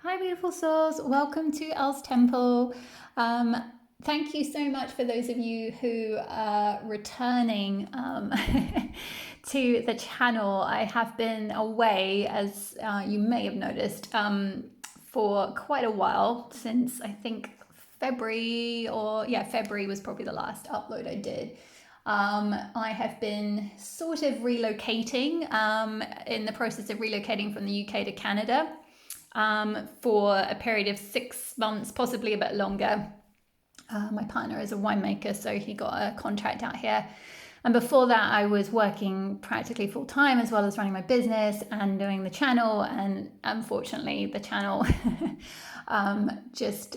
Hi, beautiful souls. Welcome to Elle's Temple. Thank you so much for those of you who are returning to the channel. I have been away, as you may have noticed, for quite a while, since I think February was probably the last upload I did. I have been sort of relocating, in the process of relocating from the UK to Canada for a period of 6 months, possibly a bit longer. My partner is a winemaker, so he got a contract out here. And before that, I was working practically full time, as well as running my business and doing the channel. And unfortunately, the channel just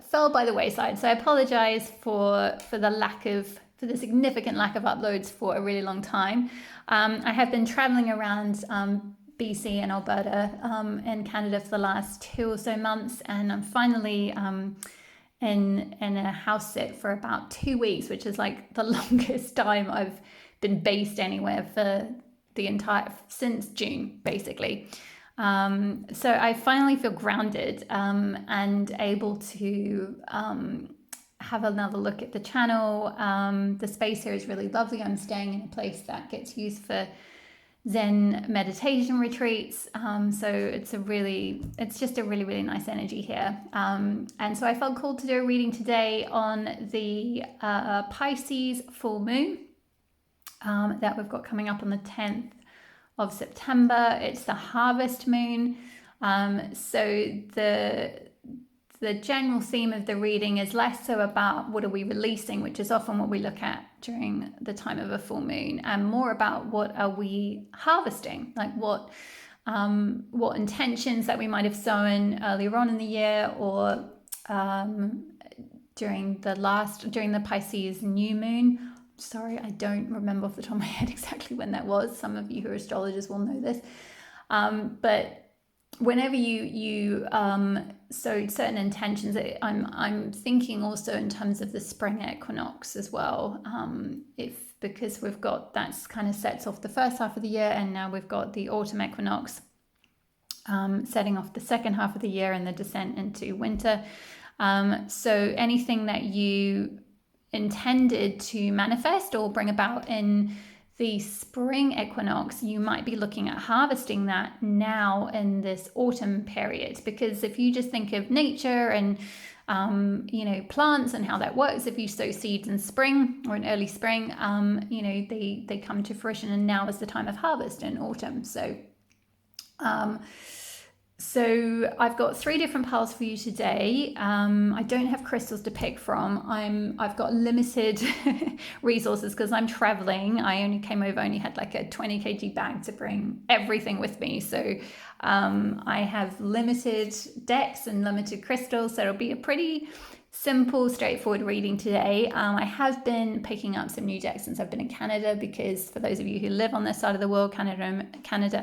fell by the wayside. So I apologize for the significant lack of uploads for a really long time. I have been traveling around BC and Alberta in Canada for the last 2 or so months, and I'm finally in a house sit for about 2 weeks, which is like the longest time I've been based anywhere for since June, basically. So I finally feel grounded and able to have another look at the channel. The space here is really lovely. I'm staying in a place that gets used for Zen meditation retreats. So it's just a really, really nice energy here. And so I felt called to do a reading today on the Pisces full moon that we've got coming up on the 10th of September. It's the harvest moon. So the general theme of the reading is less so about what are we releasing, which is often what we look at during the time of a full moon, and more about what are we harvesting, like what intentions that we might have sown earlier on in the year, or during the Pisces New Moon. Sorry, I don't remember off the top of my head exactly when that was. Some of you who are astrologers will know this. But whenever you sowed certain intentions, I'm thinking also in terms of the spring equinox as well. Because we've got, that's kind of sets off the first half of the year, and now we've got the autumn equinox setting off the second half of the year and the descent into winter. So anything that you intended to manifest or bring about in the spring equinox, you might be looking at harvesting that now in this autumn period. Because if you just think of nature and plants and how that works, if you sow seeds in spring or in early spring, they come to fruition, and now is the time of harvest in autumn. So I've got 3 different piles for you today. I don't have crystals to pick from. I've got limited resources because I'm traveling. I only came over, only had like a 20 kg bag to bring everything with me. So I have limited decks and limited crystals. So it'll be a pretty simple, straightforward reading today. I have been picking up some new decks since I've been in Canada, because for those of you who live on this side of the world, Canada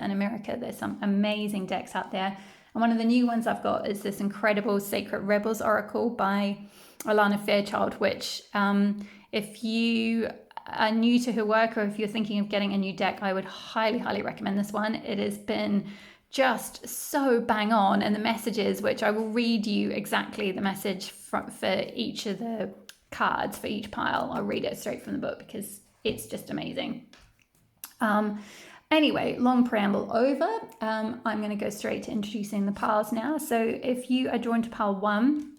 and America, there's some amazing decks out there. And one of the new ones I've got is this incredible Sacred Rebels Oracle by Alana Fairchild, which if you are new to her work, or if you're thinking of getting a new deck, I would highly, highly recommend this one. It has been just so bang on, and the messages, which I will read you exactly the message for each of the cards for each pile. I'll read it straight from the book because it's just amazing. Anyway, long preamble over. I'm going to go straight to introducing the piles now. So if you are drawn to pile 1,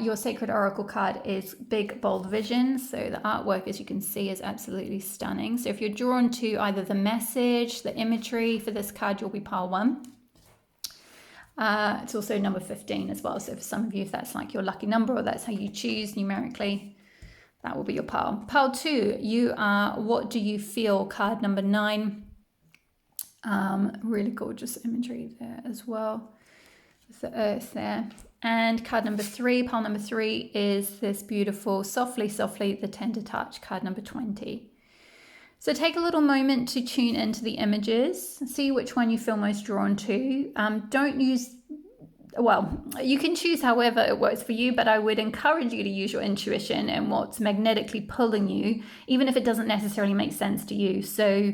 your Sacred Oracle card is Big Bold Vision. So the artwork, as you can see, is absolutely stunning. So if you're drawn to either the message, the imagery for this card, you'll be pile 1. It's also number 15 as well. So for some of you, if that's like your lucky number, or that's how you choose numerically, that will be your pile. Pile 2, you are What Do You Feel? Card number 9. Really gorgeous imagery there as well, with the earth there. And card number 3, pile number 3, is this beautiful Softly, Softly, the Tender Touch, card number 20. So take a little moment to tune into the images, see which one you feel most drawn to. You can choose however it works for you, but I would encourage you to use your intuition and what's magnetically pulling you, even if it doesn't necessarily make sense to you. So,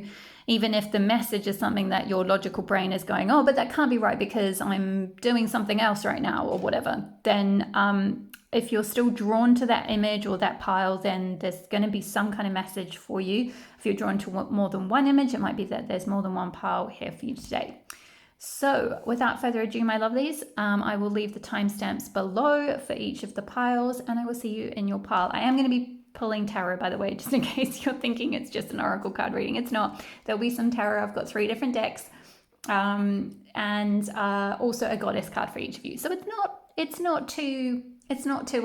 even if the message is something that your logical brain is going, oh, but that can't be right because I'm doing something else right now or whatever, then if you're still drawn to that image or that pile, then there's going to be some kind of message for you. If you're drawn to more than one image, it might be that there's more than one pile here for you today. So without further ado, my lovelies, I will leave the timestamps below for each of the piles, and I will see you in your pile. I am going to be pulling tarot, by the way, just in case you're thinking it's just an oracle card reading. It's not. There'll be some tarot. I've got 3 different decks, and also a goddess card for each of you. So it's not too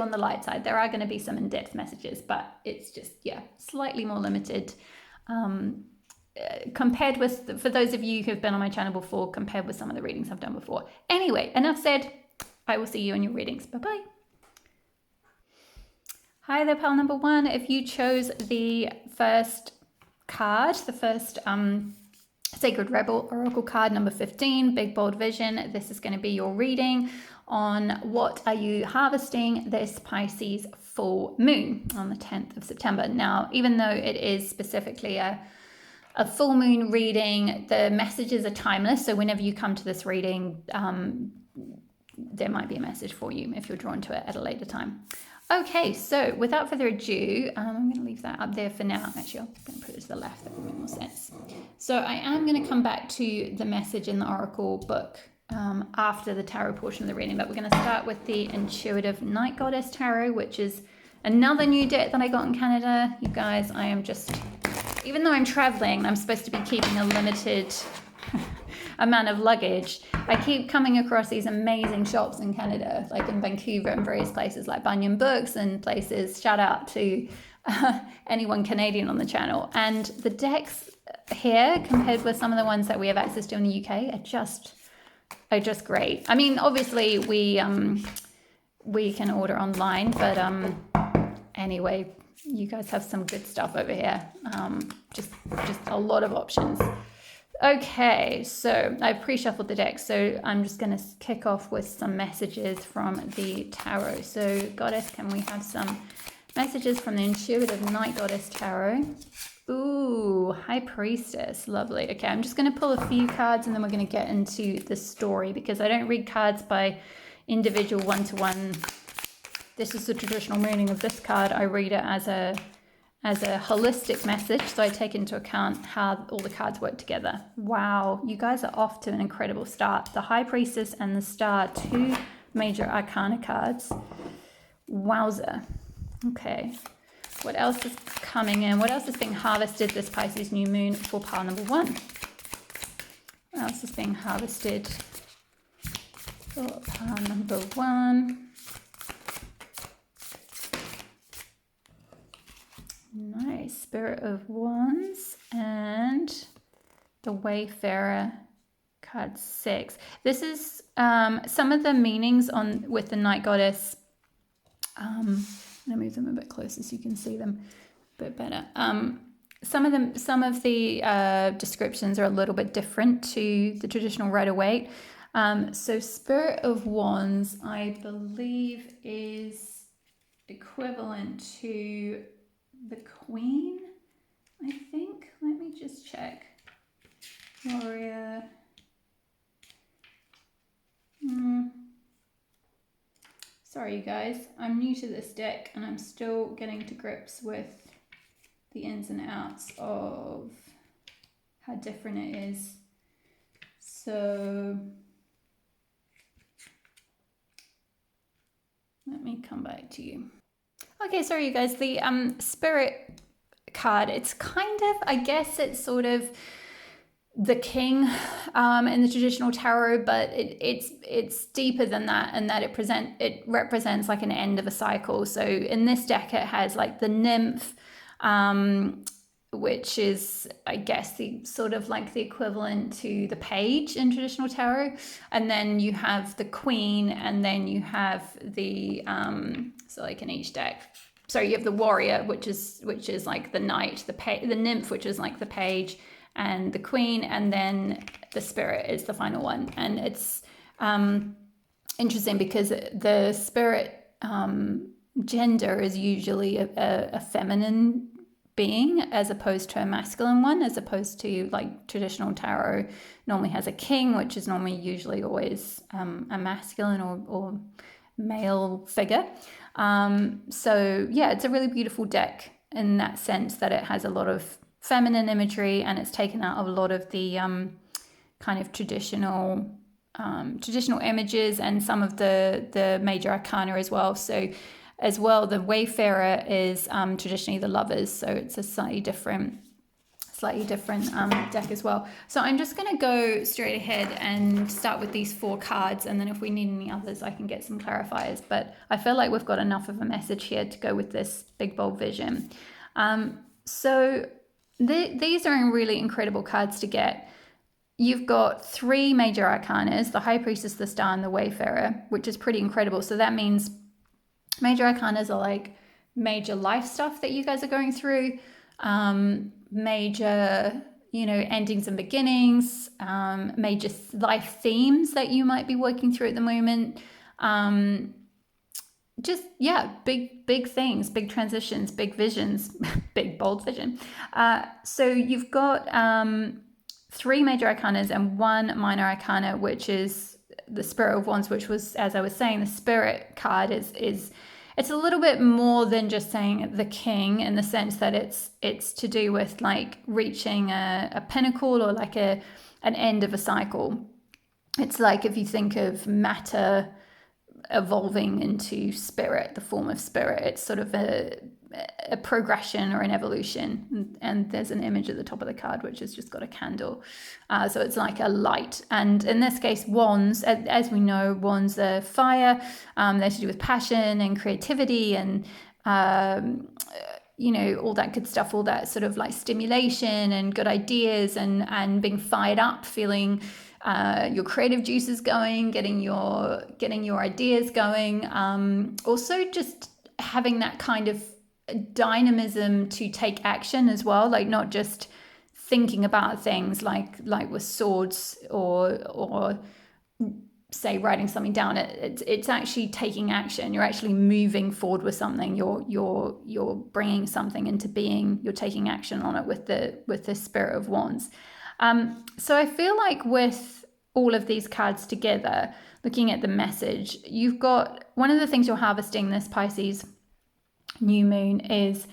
on the light side. There are going to be some in-depth messages, but it's just, yeah, slightly more limited. Compared with, for those of you who've been on my channel before, compared with some of the readings I've done before. Anyway, enough said. I will see you in your readings. Bye-bye. Hi there, pile number 1. If you chose the first card, the first Sacred Rebel Oracle card, number 15, Big Bold Vision, this is going to be your reading on what are you harvesting this Pisces full moon on the 10th of September. Now, even though it is specifically a full moon reading, the messages are timeless. So whenever you come to this reading, there might be a message for you if you're drawn to it at a later time. Okay, so without further ado, I'm going to leave that up there for now. Actually, I'm going to put it to the left. That would make more sense. So I am going to come back to the message in the Oracle book after the tarot portion of the reading, but we're going to start with the Intuitive Night Goddess Tarot, which is another new deck that I got in Canada. You guys, I am just... Even though I'm traveling, I'm supposed to be keeping a limited amount of luggage. I keep coming across these amazing shops in Canada, like in Vancouver and various places like Bunyan Books and places. Shout out to anyone Canadian on the channel. And the decks here, compared with some of the ones that we have access to in the UK, are just great. I mean, obviously we can order online, but anyway, you guys have some good stuff over here. Just a lot of options. Okay, so I've pre-shuffled the deck, so I'm just going to kick off with some messages from the tarot. So, Goddess, can we have some messages from the Intuitive Night Goddess Tarot? Ooh, High Priestess, lovely. Okay, I'm just going to pull a few cards and then we're going to get into the story, because I don't read cards by individual one-to-one. This is the traditional meaning of this card. I read it as a holistic message, so I take into account how all the cards work together. Wow, you guys are off to an incredible start. The High Priestess and the Star, 2 major arcana cards. Wowza. Okay, what else is coming in? What else is being harvested this Pisces new moon for pile number 1? What else is being harvested for pile number 1? Nice. Spirit of Wands and the Wayfarer, card 6. This is some of the meanings with the Night Goddess. I'm going to move them a bit closer so you can see them a bit better. Some of the descriptions are a little bit different to the traditional Rider-Waite. So Spirit of Wands, I believe, is equivalent to the Queen, I think. Let me just check. Warrior. Sorry, you guys. I'm new to this deck and I'm still getting to grips with the ins and outs of how different it is. So let me come back to you. Okay, sorry you guys, the Spirit card, it's kind of, I guess it's sort of the king in the traditional tarot, but it's deeper than that, and that it represents like an end of a cycle. So in this deck it has like the nymph, which is, I guess, the sort of like the equivalent to the page in traditional tarot, and then you have the queen, and then you have the so like in each deck, so you have the warrior, which is like the knight, the nymph, which is like the page, and the queen, and then the spirit is the final one. And it's interesting because the spirit gender is usually a feminine being, as opposed to a masculine one, as opposed to like traditional tarot normally has a king, which is normally usually always a masculine or male figure. So yeah, it's a really beautiful deck in that sense that it has a lot of feminine imagery, and it's taken out a lot of the kind of traditional images and some of the major arcana as well. So as well, the Wayfarer is traditionally the lovers, so it's a slightly different deck as well. So I'm just going to go straight ahead and start with these 4 cards, and then if we need any others I can get some clarifiers, but I feel like we've got enough of a message here to go with this big bold vision. So these are really incredible cards to get. You've got 3 major arcanas, the High Priestess, the Star, and the Wayfarer, which is pretty incredible. So that means major arcanas are like major life stuff that you guys are going through, major, endings and beginnings, major life themes that you might be working through at the moment. Just, yeah, big things, big transitions, big visions, big bold vision. So you've got 3 major arcanas and 1 minor arcana, which is the Spirit of Wands, which was, as I was saying, the Spirit card is it's a little bit more than just saying the king, in the sense that it's to do with like reaching a pinnacle or like an end of a cycle. It's like if you think of matter evolving into spirit, the form of spirit, it's sort of a progression or an evolution, and there's an image at the top of the card which has just got a candle, so it's like a light. And in this case, wands, as we know, wands are fire. They're to do with passion and creativity and all that good stuff, all that sort of like stimulation and good ideas and being fired up, feeling your creative juices going, getting your ideas going. Also just having that kind of dynamism to take action as well, like not just thinking about things like with swords or say writing something down. It's actually taking action. You're actually moving forward with something. You're bringing something into being. You're taking action on it with the Spirit of Wands. So I feel like with all of these cards together, looking at the message, you've got one of the things you're harvesting this Pisces new moon is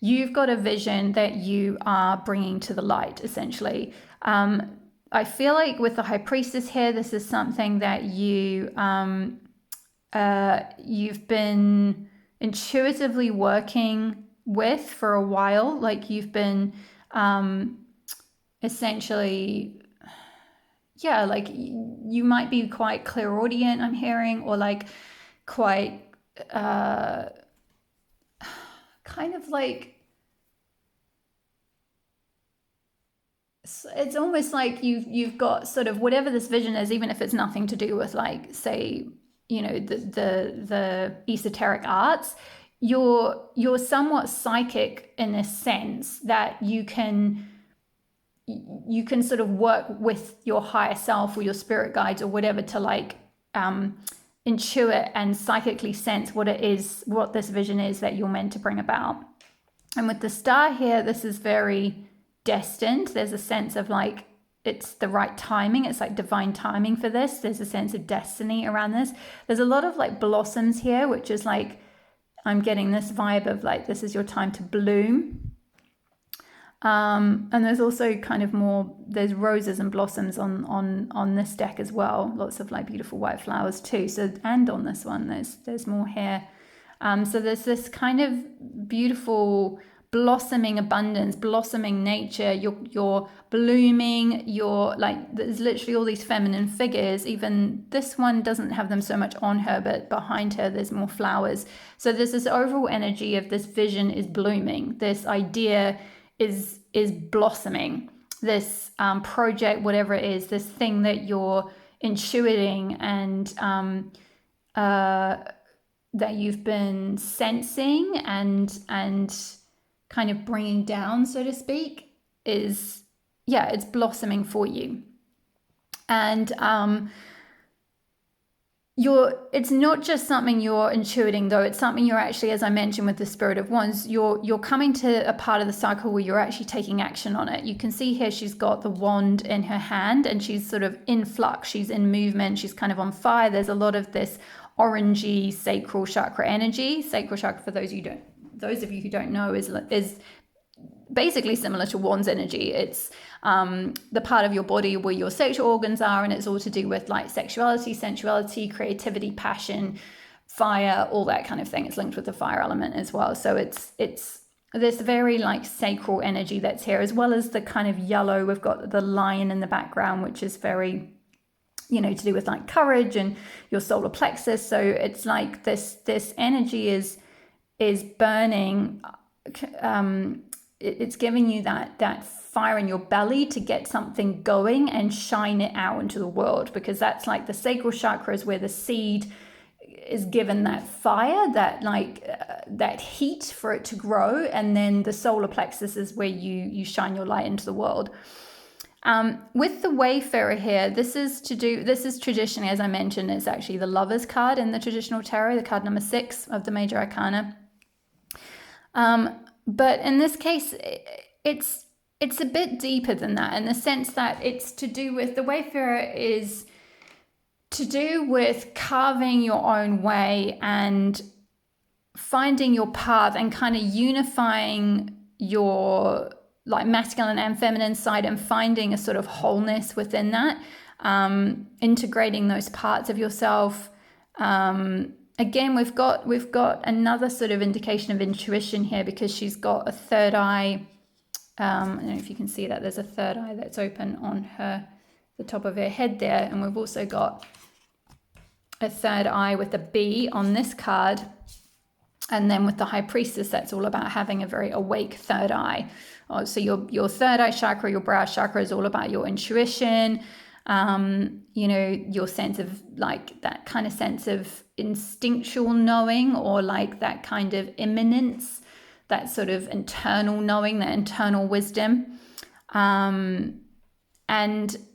you've got a vision that you are bringing to the light, essentially. I feel like with the High Priestess here, this is something that you've been intuitively working with for a while. Like you've been essentially, yeah, like you might be quite clairaudient, I'm hearing, or like quite kind of like, it's almost like you've got sort of whatever this vision is, even if it's nothing to do with like, say, the esoteric arts, you're somewhat psychic in this sense that you can sort of work with your higher self or your spirit guides or whatever to like intuit and psychically sense what this vision is that you're meant to bring about. And with the Star here, this is very destined. There's a sense of like it's the right timing. It's like divine timing for this. There's a sense of destiny around this. There's a lot of like blossoms here, which is like, I'm getting this vibe of like, this is your time to bloom. And there's also kind of more, there's roses and blossoms on this deck as well. Lots of like beautiful white flowers too. So, and on this one, there's more here. So there's this kind of beautiful blossoming abundance, blossoming nature. You're blooming. You're like, there's literally all these feminine figures. Even this one doesn't have them so much on her, but behind her there's more flowers. So there's this overall energy of this vision is blooming. This idea is blossoming. This project, whatever it is, this thing that you're intuiting and that you've been sensing and kind of bringing down, so to speak, is, yeah, it's blossoming for you. And it's not just something you're intuiting, though. It's something you're actually, as I mentioned with the Spirit of Wands, you're coming to a part of the cycle where you're actually taking action on it. You can see here she's got the wand in her hand and she's sort of in flux. She's in movement. She's kind of on fire. There's a lot of this orangey sacral chakra energy. Sacral chakra, for those of you who don't know, is basically similar to Wands energy. It's the part of your body where your sexual organs are, and it's all to do with like sexuality, sensuality, creativity, passion, fire, all that kind of thing. It's linked with the fire element as well. So it's this very like sacral energy that's here, as well as the kind of yellow. We've got the lion in the background, which is very, to do with like courage and your solar plexus. So it's like this energy is burning. It's giving you that fire in your belly to get something going and shine it out into the world, because that's like the sacral chakra is where the seed is given that fire, that heat for it to grow, and then the solar plexus is where you shine your light into the world. With the Wayfarer here, this is traditionally, as I mentioned, it's actually the Lover's card in the traditional tarot, the card number 6 of the Major Arcana. But in this case, it's a bit deeper than that, in the sense that it's to do with, the Wayfarer is to do with carving your own way and finding your path and kind of unifying your like masculine and feminine side and finding a sort of wholeness within that, integrating those parts of yourself. Again, we've got another sort of indication of intuition here, because she's got a third eye. I don't know if you can see that. There's a third eye that's open on the top of her head there. And we've also got a third eye with a bee on this card. And then with the High Priestess, that's all about having a very awake third eye. So your third eye chakra, your brow chakra, is all about your intuition, your sense of like that kind of sense of instinctual knowing, or like that kind of imminence, that sort of internal knowing, that internal wisdom. And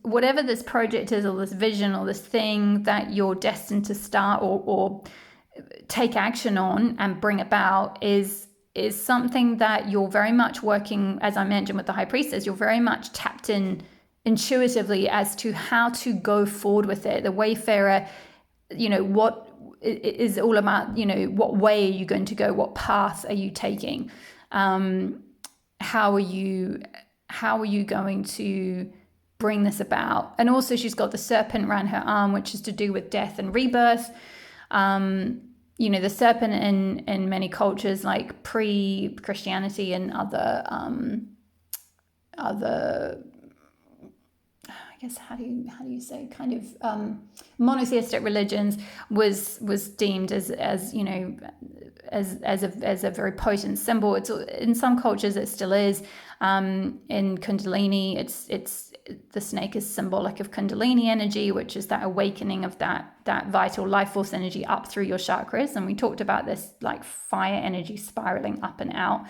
whatever this project is, or this vision, or this thing that you're destined to start or take action on and bring about is something that you're very much working, as I mentioned with the High Priestess, you're very much tapped in intuitively as to how to go forward with it. The Wayfarer, what is all about, what way are you going to go? What path are you taking? How are you going to bring this about? And also she's got the serpent around her arm, which is to do with death and rebirth. The serpent in many cultures, like pre-Christianity and other, I guess, how do you say, kind of monotheistic religions, was deemed as a very potent symbol. It's in some cultures it still is. In Kundalini, it's the snake is symbolic of Kundalini energy, which is that awakening of that vital life force energy up through your chakras. And we talked about this like fire energy spiraling up and out.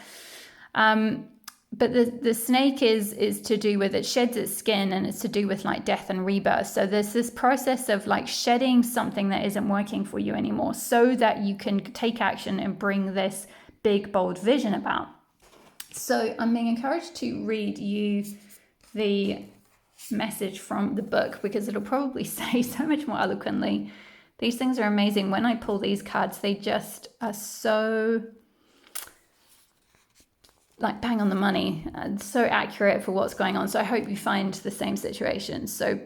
But the snake is to do with, it sheds its skin, and it's to do with like death and rebirth. So there's this process of like shedding something that isn't working for you anymore, so that you can take action and bring this big, bold vision about. So I'm being encouraged to read you the message from the book, because it'll probably say so much more eloquently. These things are amazing. When I pull these cards, they just are so like bang on the money and so accurate for what's going on. So I hope you find the same situation. So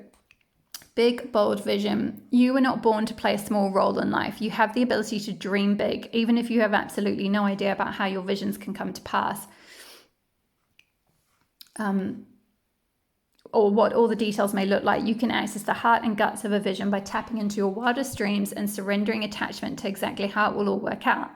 big, bold vision. You were not born to play a small role in life. You have the ability to dream big, even if you have absolutely no idea about how your visions can come to pass. Or what all the details may look like. You can access the heart and guts of a vision by tapping into your wildest dreams and surrendering attachment to exactly how it will all work out.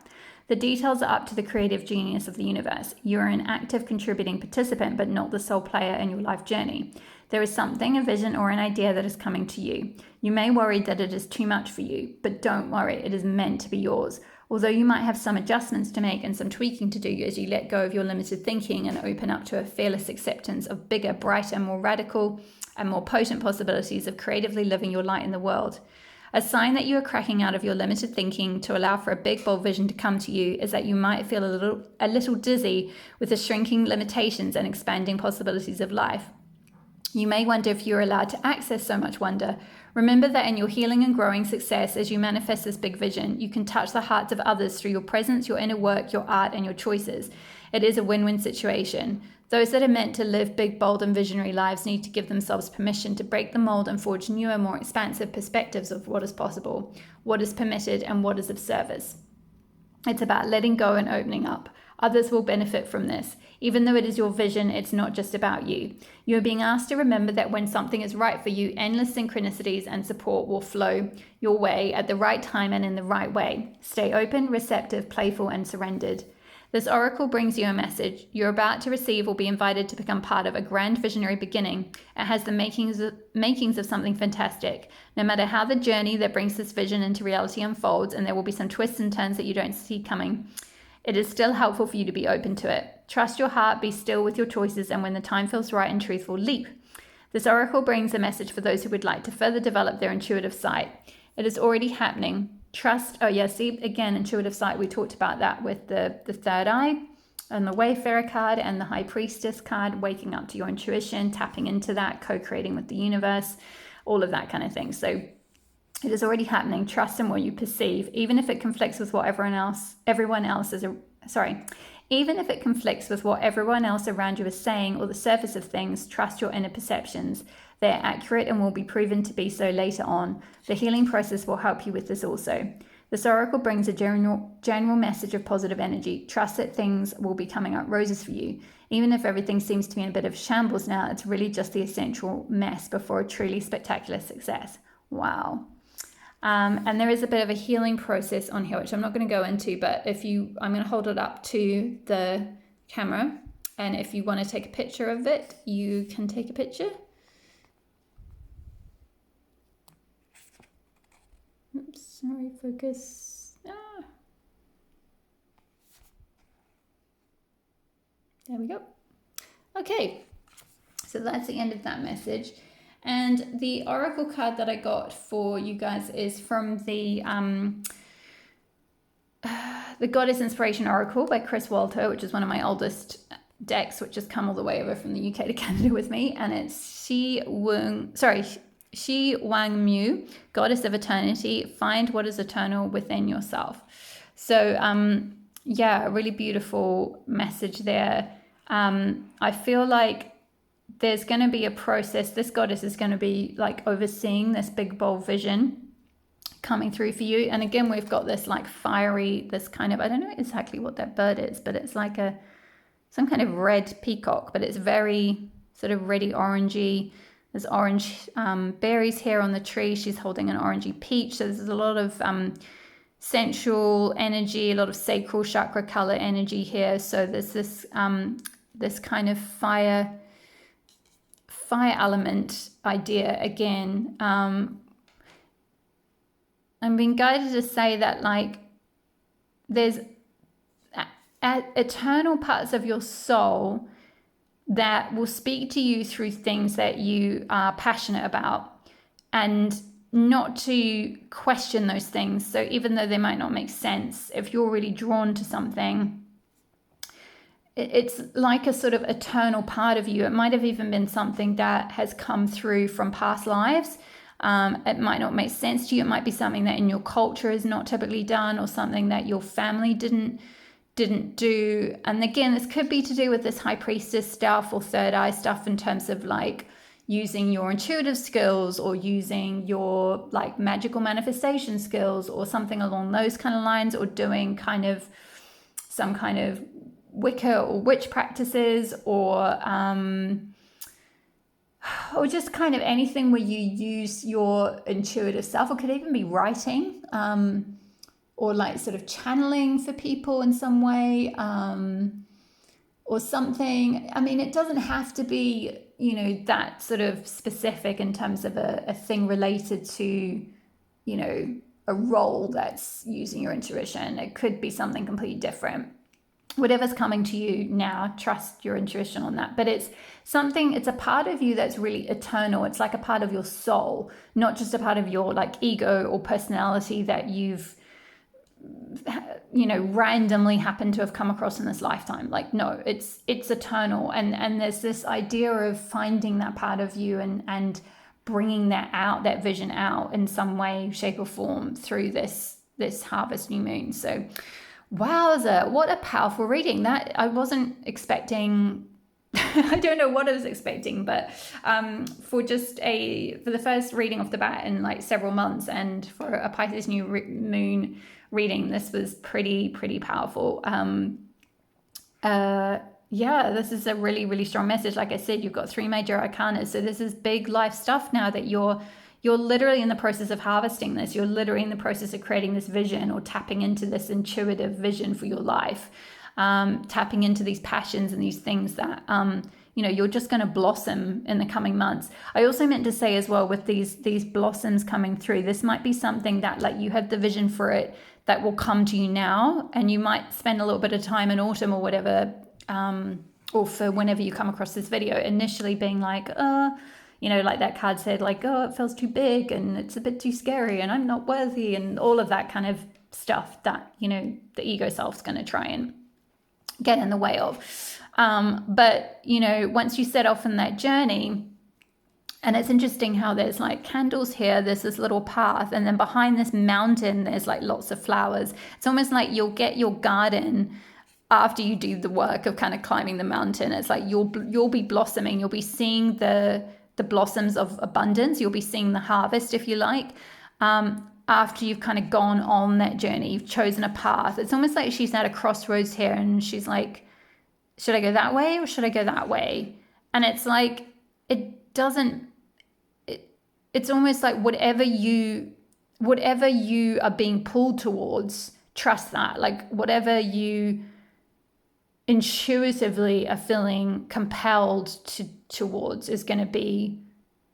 The details are up to the creative genius of the universe. You're an active contributing participant, but not the sole player in your life journey. There is something, a vision or an idea that is coming to you. You may worry that it is too much for you, but don't worry, it is meant to be yours. Although you might have some adjustments to make and some tweaking to do as you let go of your limited thinking and open up to a fearless acceptance of bigger, brighter, more radical and more potent possibilities of creatively living your light in the world. A sign that you are cracking out of your limited thinking to allow for a big, bold vision to come to you is that you might feel a little dizzy with the shrinking limitations and expanding possibilities of life. You may wonder if you're allowed to access so much wonder. Remember that in your healing and growing success, as you manifest this big vision, you can touch the hearts of others through your presence, your inner work, your art, and your choices. It is a win-win situation. Those that are meant to live big, bold, and visionary lives need to give themselves permission to break the mold and forge newer, more expansive perspectives of what is possible, what is permitted, and what is of service. It's about letting go and opening up. Others will benefit from this. Even though it is your vision, it's not just about you. You are being asked to remember that when something is right for you, endless synchronicities and support will flow your way at the right time and in the right way. Stay open, receptive, playful, and surrendered. This oracle brings you a message. You're about to receive or be invited to become part of a grand visionary beginning. It has the makings of something fantastic. No matter how the journey that brings this vision into reality unfolds, and there will be some twists and turns that you don't see coming, it is still helpful for you to be open to it. Trust your heart, be still with your choices, and when the time feels right and truthful, leap. This oracle brings a message for those who would like to further develop their intuitive sight. It is already happening. Trust, again, intuitive sight, we talked about that with the third eye and the Wayfarer card and the High Priestess card, waking up to your intuition, tapping into that, co-creating with the universe, all of that kind of thing. So it is already happening. Trust in what you perceive, even if it conflicts with what even if it conflicts with what everyone else around you is saying or the surface of things. Trust your inner perceptions. They're accurate and will be proven to be so later on. The healing process will help you with this also. This oracle brings a general message of positive energy. Trust that things will be coming up roses for you. Even if everything seems to be in a bit of shambles now, it's really just the essential mess before a truly spectacular success. Wow. And there is a bit of a healing process on here, which I'm not going to go into, but I'm going to hold it up to the camera. And if you want to take a picture of it, you can take a picture. Oops, sorry, focus. There we go. Okay, so that's the end of that message. And the oracle card that I got for you guys is from the Goddess Inspiration Oracle by Chris Walter, which is one of my oldest decks, which has come all the way over from the UK to Canada with me. And it's Shi Wang Mu, Goddess of Eternity. Find what is eternal within yourself. So, a really beautiful message there. I feel like there's going to be a process. This goddess is going to be like overseeing this big, bold vision coming through for you. And again, we've got this like fiery, this kind of, I don't know exactly what that bird is, but it's like some kind of red peacock, but it's very sort of reddy orangey. There's orange berries here on the tree. She's holding an orangey peach. So there's a lot of sensual energy, a lot of sacral chakra color energy here. So there's this kind of fire element idea again. I'm being guided to say that like there's eternal parts of your soul that will speak to you through things that you are passionate about, and not to question those things. So even though they might not make sense, if you're really drawn to something, it's like a sort of eternal part of you. It might have even been something that has come through from past lives. It might not make sense to you. It might be something that in your culture is not typically done, or something that your family didn't do. And again, this could be to do with this High Priestess stuff or third eye stuff, in terms of like using your intuitive skills or using your like magical manifestation skills or something along those kind of lines, or doing kind of some kind of Wicca or witch practices, or just kind of anything where you use your intuitive self. Or could even be writing, or like sort of channeling for people in some way, or something. I mean, it doesn't have to be, that sort of specific in terms of a thing related to, a role that's using your intuition. It could be something completely different. whatever's coming to you now, trust your intuition on that. But it's a part of you that's really eternal. It's like a part of your soul, not just a part of your like ego or personality that you've, randomly happened to have come across in this lifetime. Like, no, it's eternal. And there's this idea of finding that part of you and bringing that vision out in some way, shape or form through this harvest new moon. So wowza, what a powerful reading. That I wasn't expecting. I don't know what I was expecting, but for the first reading off the bat in like several months, and for a Pisces new moon reading, this was pretty powerful. This is a really, really strong message. Like I said, you've got 3 major arcana. So this is big life stuff now that you're literally in the process of harvesting this. You're literally in the process of creating this vision or tapping into this intuitive vision for your life, tapping into these passions and these things that, you're just going to blossom in the coming months. I also meant to say as well, with these blossoms coming through, this might be something that like you have the vision for it that will come to you now, and you might spend a little bit of time in autumn or whatever, or for whenever you come across this video, initially being like, like that card said, like, oh, it feels too big and it's a bit too scary and I'm not worthy and all of that kind of stuff that, the ego self's going to try and get in the way of. But, once you set off on that journey, and it's interesting how there's like candles here, there's this little path, and then behind this mountain, there's like lots of flowers. It's almost like you'll get your garden after you do the work of kind of climbing the mountain. It's like you'll be blossoming. You'll be seeing the blossoms of abundance. You'll be seeing the harvest, if you like, after you've kind of gone on that journey. You've chosen a path. It's almost like she's at a crossroads here, and she's like, should I go that way or should I go that way? And it's like, it's almost like whatever you are being pulled towards, trust that. Like whatever you intuitively are feeling compelled towards is going to be,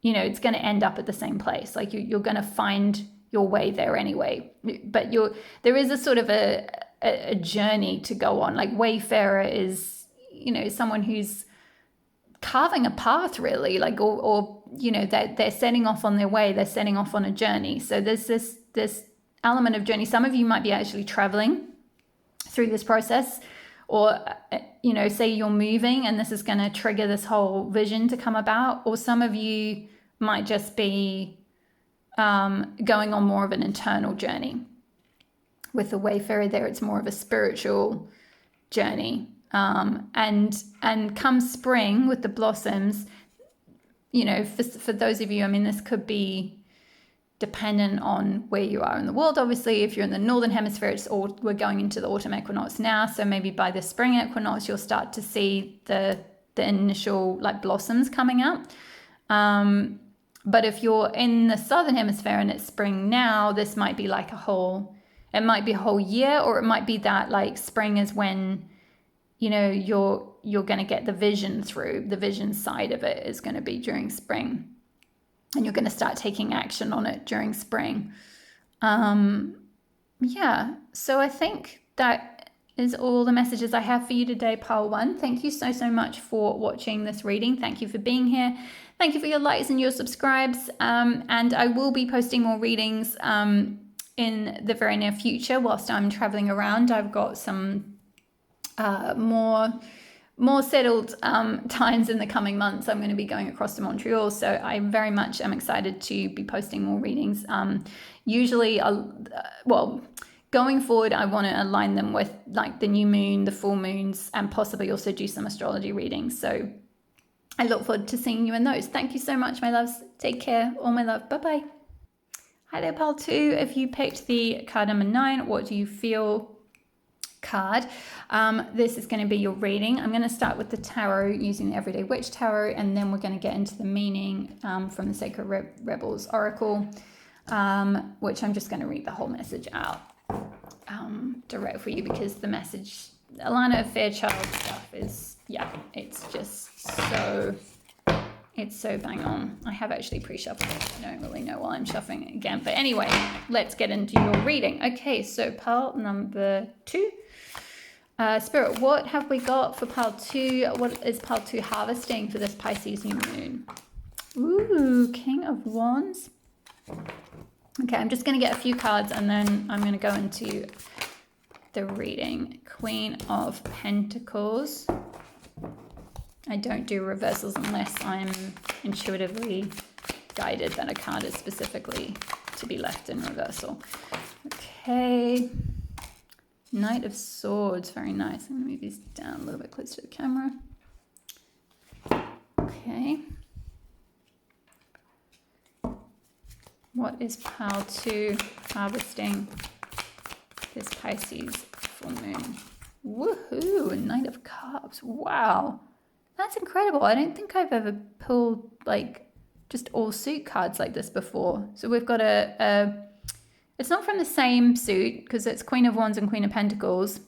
it's going to end up at the same place. Like you're going to find your way there anyway. But there is a sort of a journey to go on. Like wayfarer is, someone who's carving a path, really, like, or they're setting off on their way. They're setting off on a journey. So there's this element of journey. Some of you might be actually traveling through this process, or say you're moving and this is going to trigger this whole vision to come about, or some of you might just be going on more of an internal journey. With the wayfarer there, it's more of a spiritual journey, and come spring with the blossoms, for those of you, I mean, this could be dependent on where you are in the world. Obviously, if you're in the northern hemisphere, we're going into the autumn equinox now, so maybe by the spring equinox you'll start to see the initial like blossoms coming up. But if you're in the southern hemisphere and it's spring now, this might be like a whole year, or it might be that like spring is when you're going to get the vision through. The vision side of it is going to be during spring, and you're going to start taking action on it during spring. So I think that is all the messages I have for you today, pile 1. Thank you so much for watching this reading. Thank you for being here. Thank you for your likes and your subscribes. And I will be posting more readings in the very near future whilst I'm traveling around. I've got some more settled times in the coming months. I'm going to be going across to Montreal, so I very much am excited to be posting more readings. Usually, going forward, I want to align them with like the new moon, the full moons, and possibly also do some astrology readings. So I look forward to seeing you in those. Thank you so much, my loves. Take care. All my love. Bye-bye. Hi there, pile 2. If you picked the card number 9, what do you feel? Card. This is going to be your reading. I'm going to start with the tarot using the Everyday Witch Tarot, and then we're going to get into the meaning from the Sacred Rebels Oracle, which I'm just going to read the whole message out direct for you, because the message, Alana of Fairchild stuff is, it's just so bang on. I have actually pre-shuffled it. I don't really know why I'm shuffling it again, but anyway, let's get into your reading. Okay, so pile number 2. Spirit, what have we got for pile 2? What is pile 2 harvesting for this Pisces new moon? Ooh, King of Wands. Okay, I'm just going to get a few cards and then I'm going to go into the reading. Queen of Pentacles. I don't do reversals unless I'm intuitively guided that a card is specifically to be left in reversal. Okay. Knight of Swords, very nice. I'm going to move these down a little bit closer to the camera. Okay. What is pile 2 harvesting this Pisces full moon? Woohoo! Knight of Cups. Wow. That's incredible. I don't think I've ever pulled like just all suit cards like this before. So we've got it's not from the same suit because it's Queen of Wands and Queen of Pentacles.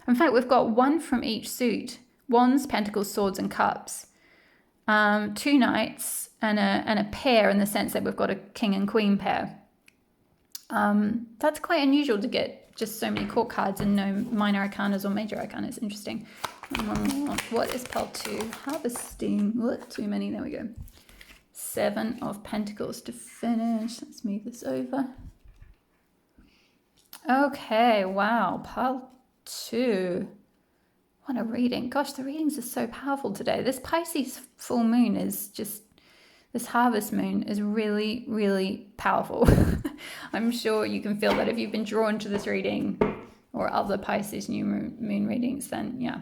In fact, we've got one from each suit. Wands, Pentacles, Swords, and Cups. 2 knights and a pair in the sense that we've got a king and queen pair. That's quite unusual to get just so many court cards and no minor arcanas or major arcana. It's interesting. What is pile 2 harvesting? What? Too many. There we go. 7 of Pentacles to finish. Let's move this over. Okay, wow, pile 2. What a reading. Gosh, the readings are so powerful today. This Pisces full moon is just, this harvest moon is really, really powerful. I'm sure you can feel that if you've been drawn to this reading or other Pisces new moon readings, then yeah.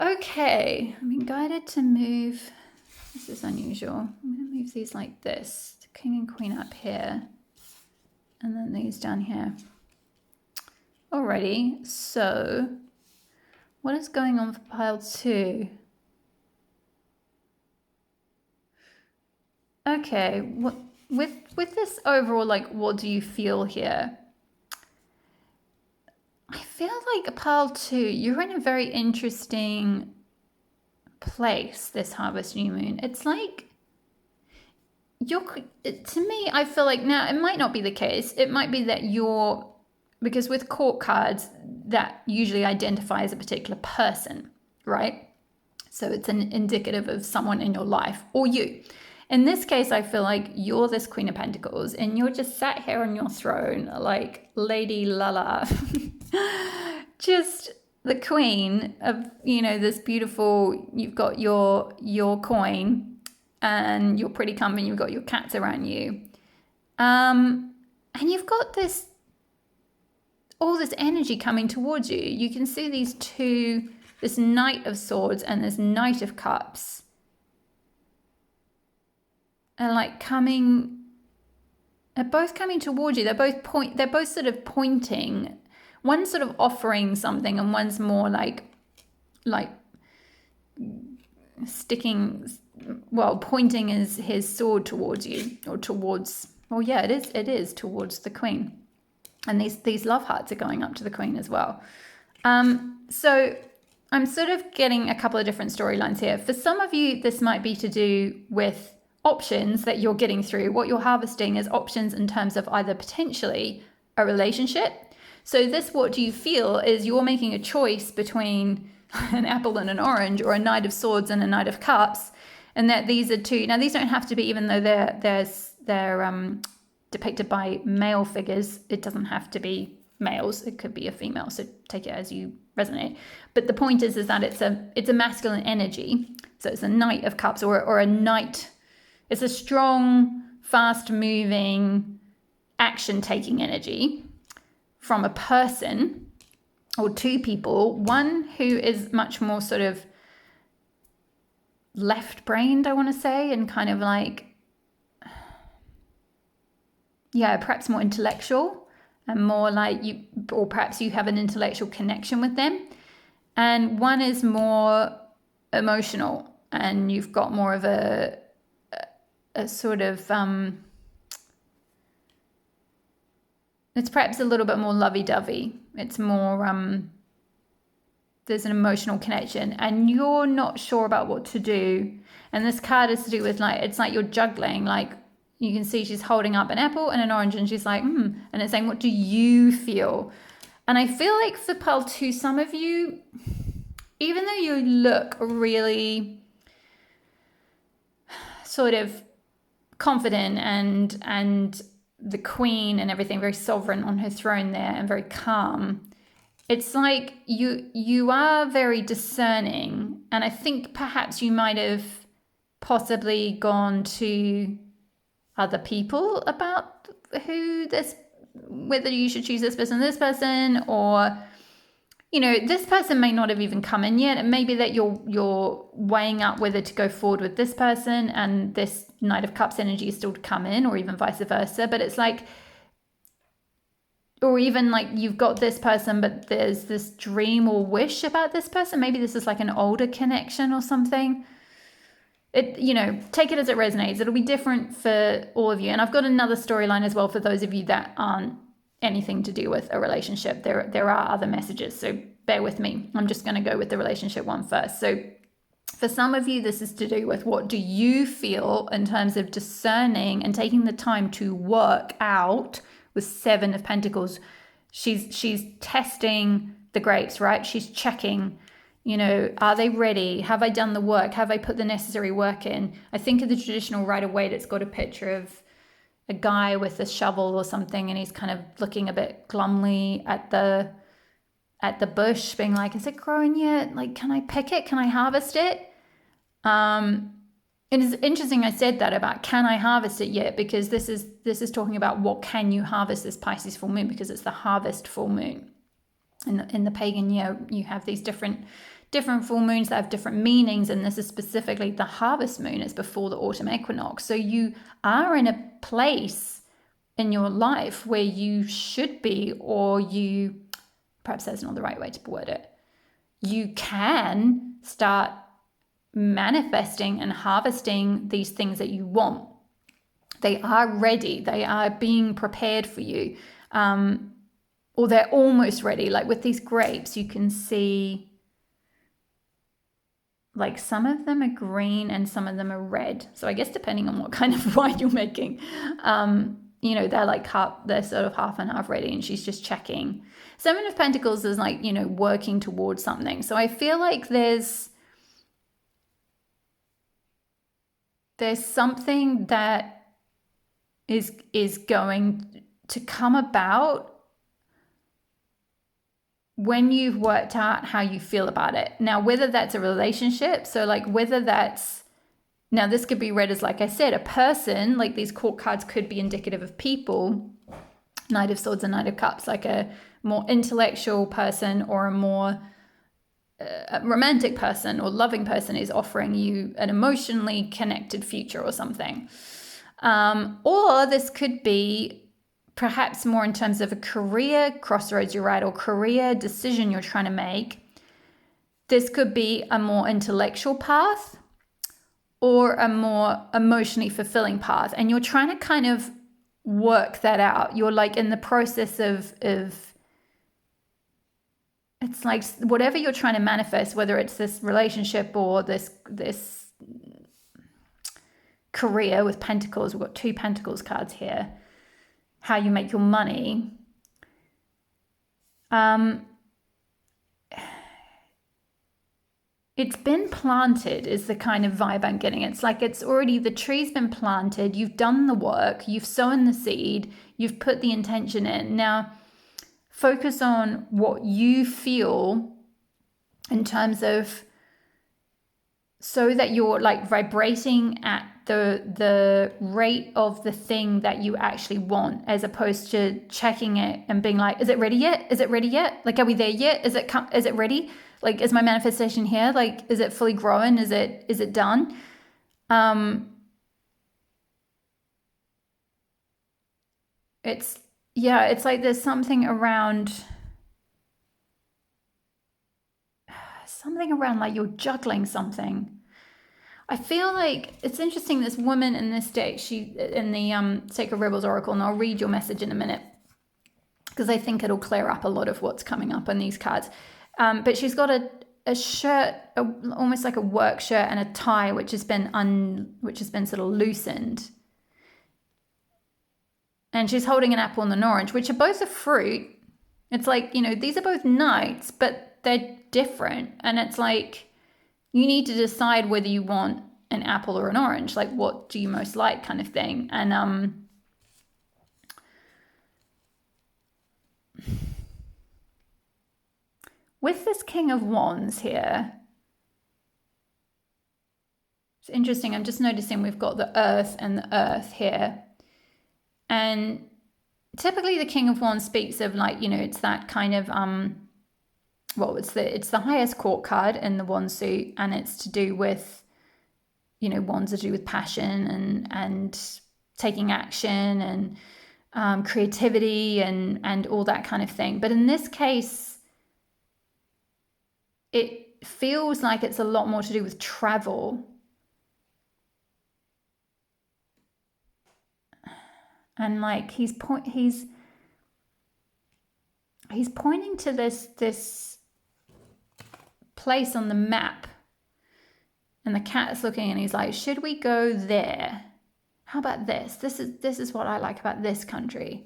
Okay, I'm being guided to move. This is unusual. I'm going to move these like this. The king and queen up here. And then these down here. Alrighty, so what is going on for pile 2? Okay, what with this overall, like, what do you feel here? I feel like pile 2, you're in a very interesting place this harvest new moon. It's like to me, I feel like now it might not be the case. It might be that because with court cards, that usually identifies a particular person, right? So it's an indicative of someone in your life or you. In this case, I feel like you're this Queen of Pentacles and you're just sat here on your throne like Lady Lala. Just the queen of, this beautiful, you've got your coin and you're pretty comfy, you've got your cats around you. And you've got all this energy coming towards you. You can see these two, this Knight of Swords and this Knight of Cups. And they're both coming towards you. They're both sort of pointing. One's sort of offering something and one's more like sticking, pointing his sword towards you or towards, it is towards the queen. And these love hearts are going up to the queen as well. So I'm sort of getting a couple of different storylines here. For some of you, this might be to do with options that you're getting through. What you're harvesting is options in terms of either potentially a relationship. So what do you feel is you're making a choice between an apple and an orange, or a Knight of Swords and a Knight of Cups, and that these are two. Now these don't have to be, even though they're depicted by male figures, it doesn't have to be males. It could be a female. So take it as you resonate. But the point is that it's a masculine energy. So it's a Knight of Cups or a knight. It's a strong, fast-moving, action-taking energy from a person or two people. One who is much more sort of left-brained, I want to say, and kind of like, perhaps more intellectual and more like you, or perhaps you have an intellectual connection with them. And one is more emotional and you've got more of a sort of, it's perhaps a little bit more lovey-dovey. It's more, there's an emotional connection and you're not sure about what to do. And this card is to do with it's like you're juggling, like you can see she's holding up an apple and an orange and she's like, and it's saying, what do you feel? And I feel like for Pearl 2, some of you, even though you look really sort of confident and the queen and everything, very sovereign on her throne there and very calm, it's like you are very discerning. And I think perhaps you might have possibly gone to other people about whether you should choose this person, or this person may not have even come in yet. It may be that you're weighing up whether to go forward with this person and this Knight of Cups energy is still to come in, or even vice versa. But it's like, or even like you've got this person, but there's this dream or wish about this person. Maybe this is like an older connection or something. Take it as it resonates. It'll be different for all of you. And I've got another storyline as well for those of you that aren't anything to do with a relationship. There are other messages, so bear with me. I'm just going to go with the relationship one first. So for some of you, this is to do with what do you feel in terms of discerning and taking the time to work out with Seven of Pentacles. She's testing the grapes, right? She's checking, are they ready? Have I done the work? Have I put the necessary work in? I think of the traditional Rider-Waite, it's got a picture of a guy with a shovel or something, and he's kind of looking a bit glumly at the bush, being like, is it growing yet? Like, can I pick it? Can I harvest it? It is interesting I said that about can I harvest it yet, because this is talking about what can you harvest this Pisces full moon, because it's the harvest full moon. In the pagan year, you have these different full moons that have different meanings, and this is specifically the harvest moon. It's before the autumn equinox. So you are in a place in your life where you should be, or perhaps that's not the right way to word it. You can start manifesting and harvesting these things that you want. They are ready. They are being prepared for you. Or they're almost ready. Like with these grapes, you can see like some of them are green and some of them are red. So I guess depending on what kind of wine you're making, they're like they're sort of half and half ready, and she's just checking. Seven of Pentacles is like, working towards something. So I feel like there's something that is going to come about when you've worked out how you feel about it. Now, whether that's a relationship, so like whether that's, now this could be read as, like I said, a person, like these court cards could be indicative of people, Knight of Swords and Knight of Cups, like a more intellectual person or a more romantic person or loving person is offering you an emotionally connected future or something. Or this could be perhaps more in terms of a career crossroads you're at, or career decision you're trying to make. This could be a more intellectual path or a more emotionally fulfilling path. And you're trying to kind of work that out. You're like in the process of it's like whatever you're trying to manifest, whether it's this relationship or this career with Pentacles. We've got 2 Pentacles cards here. How you make your money. It's been planted is the kind of vibe I'm getting. It's like it's already, the tree's been planted. You've done the work. You've sown the seed. You've put the intention in. Now, focus on what you feel in terms of, so that you're like vibrating at the rate of the thing that you actually want, as opposed to checking it and being like, is it ready yet? Is it ready yet? Like, are we there yet? Is it ready? Like, is my manifestation here? Like, is it fully grown? Is it done? It's like there's something around like you're juggling something. I feel like it's interesting, this woman in this deck, she in the Sacred Rebels Oracle, and I'll read your message in a minute because I think it'll clear up a lot of what's coming up on these cards. But she's got a shirt, almost like a work shirt, and a tie which has been sort of loosened. And she's holding an apple and an orange, which are both a fruit. It's like, you know, these are both nights, but they're different. And it's like, you need to decide whether you want an apple or an orange. Like, what do you most like, kind of thing. And with this King of Wands here, it's interesting. I'm just noticing we've got the Earth and the Earth here. And typically the King of Wands speaks of, like, you know, it's that kind of well, it's the highest court card in the wand suit, and it's to do with, you know, wands are to do with passion and taking action and creativity and all that kind of thing. But in this case, it feels like it's a lot more to do with travel. And like he's pointing to this place on the map, and the cat's looking, and he's like, should we go there? How about this? This is what I like about this country.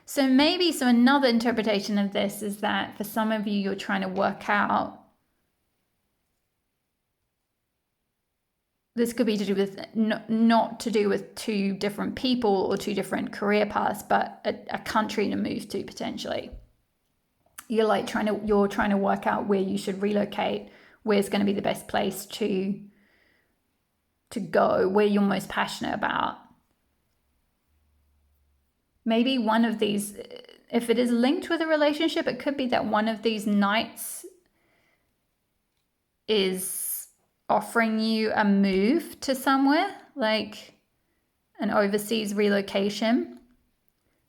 So another interpretation of this is that for some of you, you're trying to work out, this could be to do with not to do with two different people or two different career paths, but a country to move to potentially. You're trying to work out where you should relocate, where's going to be the best place to go, where you're most passionate about. Maybe one of these, if it is linked with a relationship, it could be that one of these nights is offering you a move to somewhere, like an overseas relocation,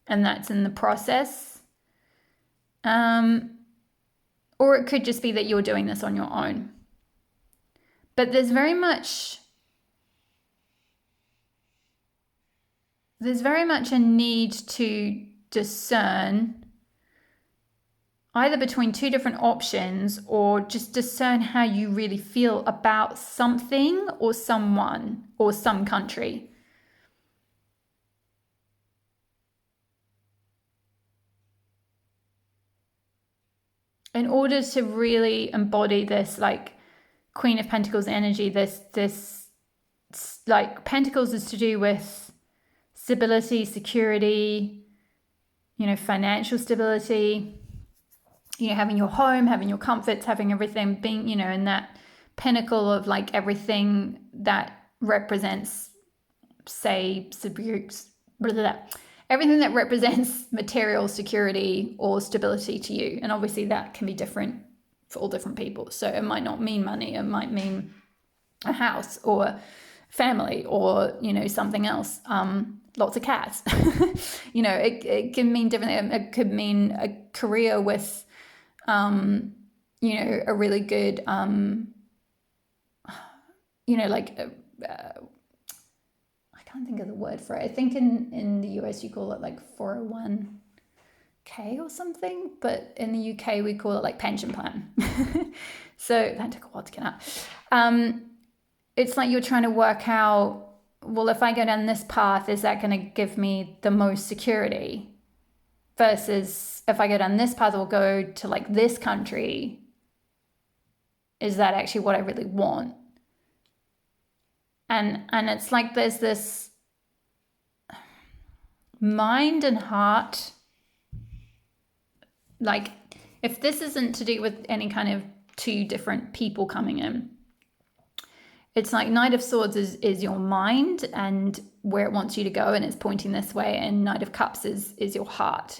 and that's in the process. Or it could just be that you're doing this on your own. But there's very much a need to discern either between two different options, or just discern how you really feel about something or someone or some country. In order to really embody this, like, Queen of Pentacles energy, this like, Pentacles is to do with stability, security, you know, financial stability, you know, having your home, having your comforts, having everything, being, you know, in that pinnacle of, like, everything that represents, say, everything that represents material security or stability to you. And obviously that can be different for all different people. So it might not mean money. It might mean a house or family or, you know, something else. Lots of cats. You know, it can mean different. It could mean a career with, you know, a really good, you know, like, I can't think of the word for it. I think in the US you call it like 401k or something, but in the UK we call it like pension plan. So that took a while to get out. It's like you're trying to work out, well, if I go down this path, is that going to give me the most security? Versus if I go down this path or go to, like, this country, is that actually what I really want? And it's like there's this mind and heart. Like, if this isn't to do with any kind of two different people coming in, it's like Knight of Swords is your mind and where it wants you to go, and it's pointing this way, and Knight of Cups is your heart.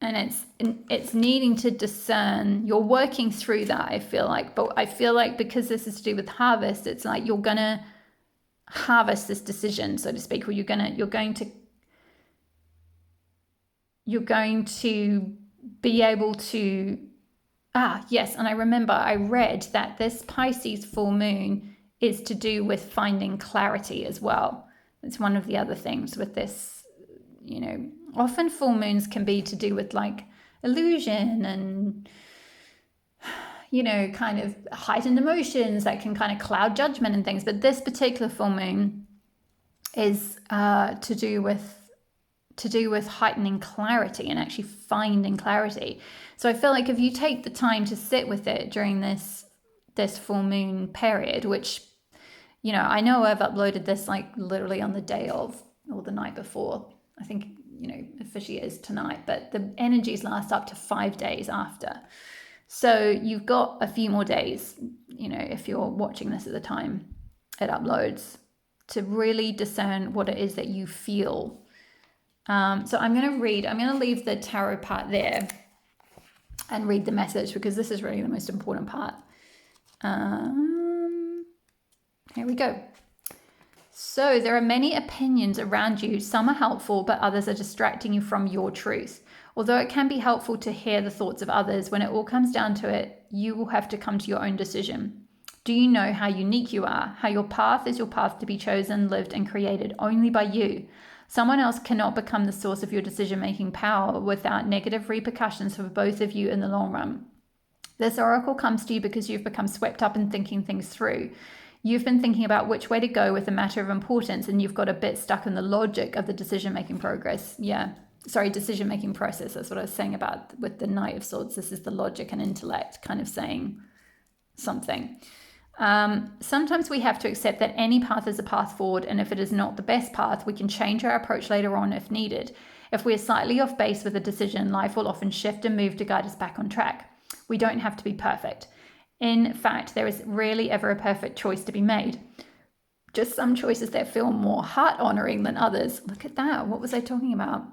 And it's needing to discern. You're working through that, I feel like. But I feel like because this is to do with harvest, it's like you're gonna harvest this decision, so to speak, or you're going to be able to. Yes, and I remember I read that this Pisces full moon is to do with finding clarity as well. It's one of the other things with this, you know, often full moons can be to do with, like, illusion and, you know, kind of heightened emotions that can kind of cloud judgment and things. But this particular full moon is to do with heightening clarity and actually finding clarity. So I feel like if you take the time to sit with it during this full moon period, which, you know, I know I've uploaded this like literally on the day of or the night before. I think, you know, officially it is tonight, but the energies last up to 5 days after. So you've got a few more days, you know, if you're watching this at the time it uploads, to really discern what it is that you feel. So I'm going to leave the tarot part there and read the message, because this is really the most important part. Here we go. So there are many opinions around you. Some are helpful, but others are distracting you from your truth. Although it can be helpful to hear the thoughts of others, when it all comes down to it, you will have to come to your own decision. Do you know how unique you are? How your path is your path to be chosen, lived, and created only by you. Someone else cannot become the source of your decision-making power without negative repercussions for both of you in the long run. This oracle comes to you because you've become swept up in thinking things through. You've been thinking about which way to go with a matter of importance, and you've got a bit stuck in the logic of the decision-making decision-making process. That's what I was saying about with the Knight of Swords. This is the logic and intellect kind of saying something. Sometimes we have to accept that any path is a path forward, and if it is not the best path, we can change our approach later on if needed. If we are slightly off base with a decision, life will often shift and move to guide us back on track. We don't have to be perfect. In fact, there is rarely ever a perfect choice to be made. Just some choices that feel more heart-honoring than others. Look at that. What was I talking about?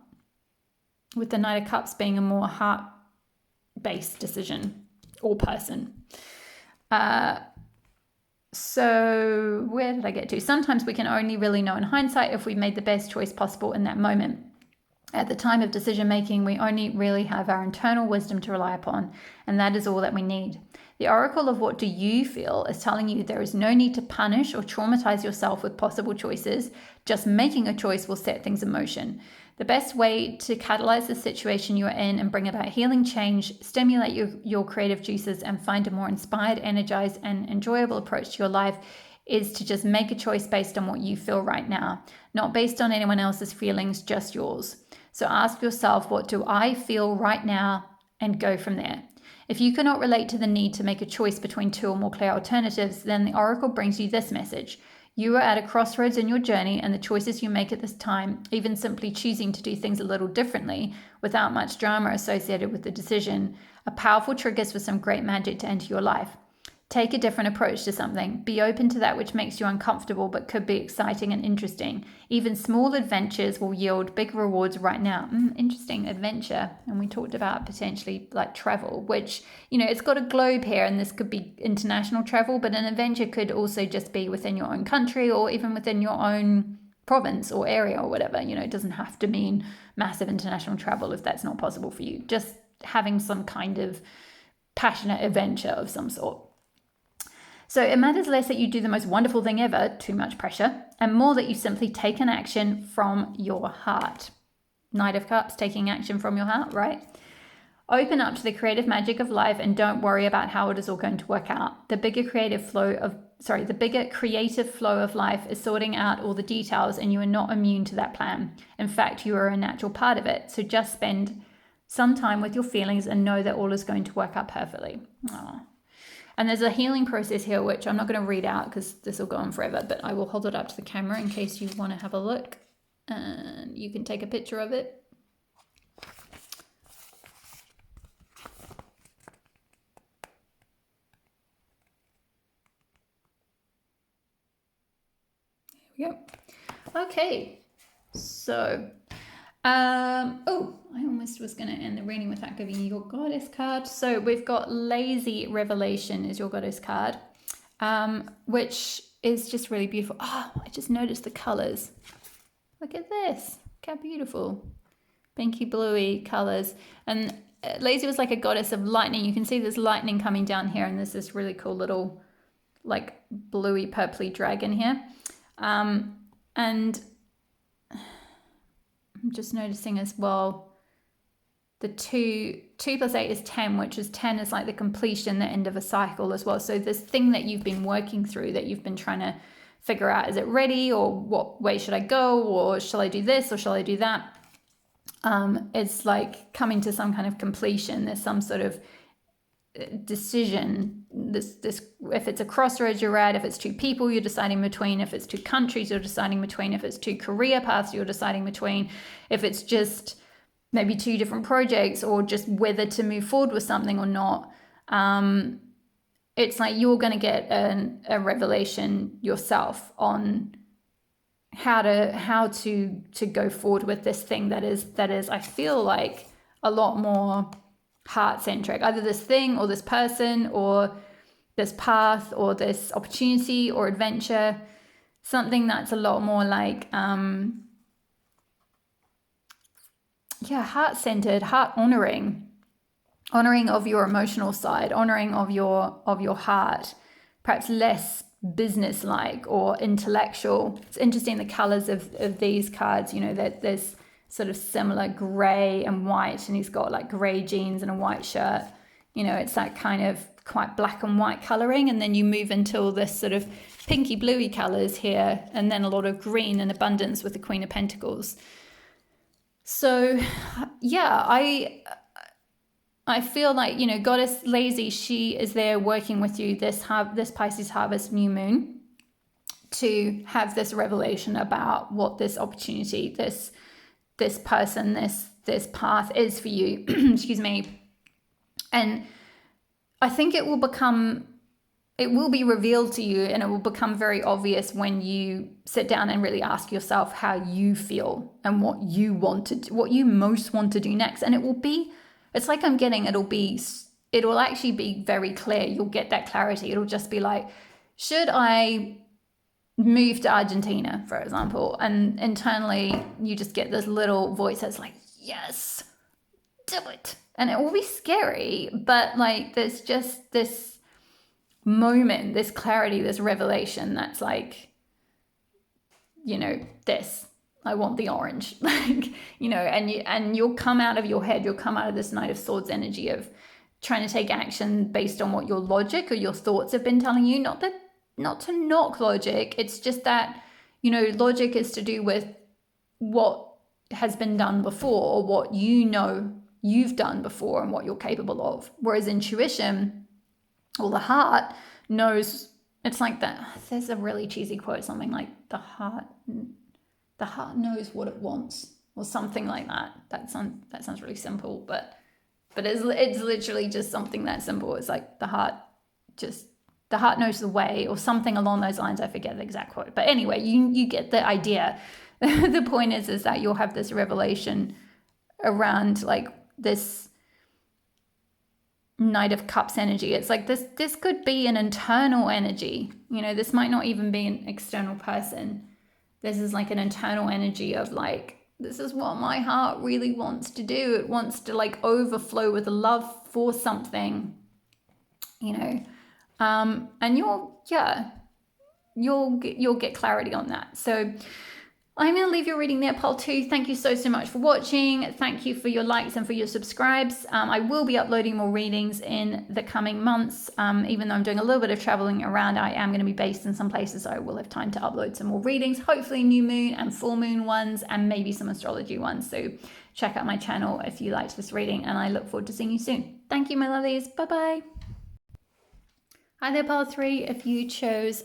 With the Knight of Cups being a more heart-based decision or person. So where did I get to? Sometimes we can only really know in hindsight if we made the best choice possible in that moment. At the time of decision making, we only really have our internal wisdom to rely upon, and that is all that we need. The oracle of what do you feel is telling you there is no need to punish or traumatize yourself with possible choices. Just making a choice will set things in motion. The best way to catalyze the situation you are in and bring about healing change, stimulate your creative juices, and find a more inspired, energized, and enjoyable approach to your life is to just make a choice based on what you feel right now, not based on anyone else's feelings, just yours. So ask yourself, what do I feel right now? And go from there. If you cannot relate to the need to make a choice between two or more clear alternatives, then the oracle brings you this message. You are at a crossroads in your journey, and the choices you make at this time, even simply choosing to do things a little differently without much drama associated with the decision, are powerful triggers for some great magic to enter your life. Take a different approach to something. Be open to that which makes you uncomfortable but could be exciting and interesting. Even small adventures will yield big rewards right now. Interesting, adventure. And we talked about potentially like travel, which, you know, it's got a globe here, and this could be international travel, but an adventure could also just be within your own country or even within your own province or area or whatever. You know, it doesn't have to mean massive international travel if that's not possible for you. Just having some kind of passionate adventure of some sort. So it matters less that you do the most wonderful thing ever, too much pressure, and more that you simply take an action from your heart. Knight of Cups, taking action from your heart, right? Open up to the creative magic of life and don't worry about how it is all going to work out. The bigger creative flow of life is sorting out all the details, and you are not immune to that plan. In fact, you are a natural part of it. So just spend some time with your feelings and know that all is going to work out perfectly. Aww. And there's a healing process here, which I'm not going to read out because this will go on forever, but I will hold it up to the camera in case you want to have a look, and you can take a picture of it. There we go. Okay, so I almost was going to end the reading without giving you your goddess card. So we've got Lazy Revelation is your goddess card, which is just really beautiful. Oh, I just noticed the colors. Look at this. Look how beautiful. Pinky bluey colors. And Lazy was like a goddess of lightning. You can see there's lightning coming down here, and there's this really cool little like bluey purpley dragon here. And I'm just noticing as well, the 2 plus 8 is 10, which is 10 is like the completion, the end of a cycle as well. So this thing that you've been working through, that you've been trying to figure out, is it ready, or what way should I go, or shall I do this, or shall I do that? It's like coming to some kind of completion. There's some sort of decision. This if it's a crossroads you're at, if it's two people you're deciding between, if it's two countries you're deciding between, if it's two career paths you're deciding between, if it's just maybe two different projects, or just whether to move forward with something or not. It's like you're going to get a revelation yourself on how to go forward with this thing that is I feel like a lot more heart-centric, either this thing or this person or this path or this opportunity or adventure, something that's a lot more like heart-centered, heart honoring of your emotional side, honoring of your heart, perhaps less business-like or intellectual. It's interesting, the colors of these cards, you know, that there's sort of similar gray and white, and he's got like gray jeans and a white shirt. You know, it's that kind of quite black and white coloring, and then you move into all this sort of pinky bluey colors here, and then a lot of green and abundance with the Queen of Pentacles. So yeah, I feel like, you know, Goddess Lazy, she is there working with you this Pisces harvest new moon to have this revelation about what this opportunity, this person, this path is for you. Excuse me. And I think it will be revealed to you, and it will become very obvious when you sit down and really ask yourself how you feel and what you most want to do next. And it's like it'll actually be very clear. You'll get that clarity. It'll just be like, should I move to Argentina, for example? And internally, you just get this little voice that's like, yes, do it. And it will be scary, but like, there's just this moment, this clarity, this revelation that's like, you know, I want the orange, like, you know, and you'll come out of your head, you'll come out of this Knight of Swords energy of trying to take action based on what your logic or your thoughts have been telling you. Not to knock logic, it's just that, you know, logic is to do with what has been done before, or what you know you've done before and what you're capable of. Whereas intuition, or the heart, knows. It's like that. There's a really cheesy quote, something like the heart knows what it wants, or something like that. That sounds really simple, but it's literally just something that simple. It's like the heart knows the way, or something along those lines. I forget the exact quote, but anyway, you get the idea. The point is that you'll have this revelation around like this Knight of Cups energy. It's like this could be an internal energy. You know, this might not even be an external person. This is like an internal energy of like, this is what my heart really wants to do. It wants to like overflow with love for something, you know. And you'll get clarity on that. So I'm going to leave your reading there, Pile 2. Thank you so much for watching. Thank you for your likes and for your subscribes. I will be uploading more readings in the coming months. Even though I'm doing a little bit of traveling around, I am going to be based in some places, so I will have time to upload some more readings, hopefully new moon and full moon ones, and maybe some astrology ones. So check out my channel if you liked this reading, and I look forward to seeing you soon. Thank you, my lovelies. Bye-bye. Hi there, Pile 3. If you chose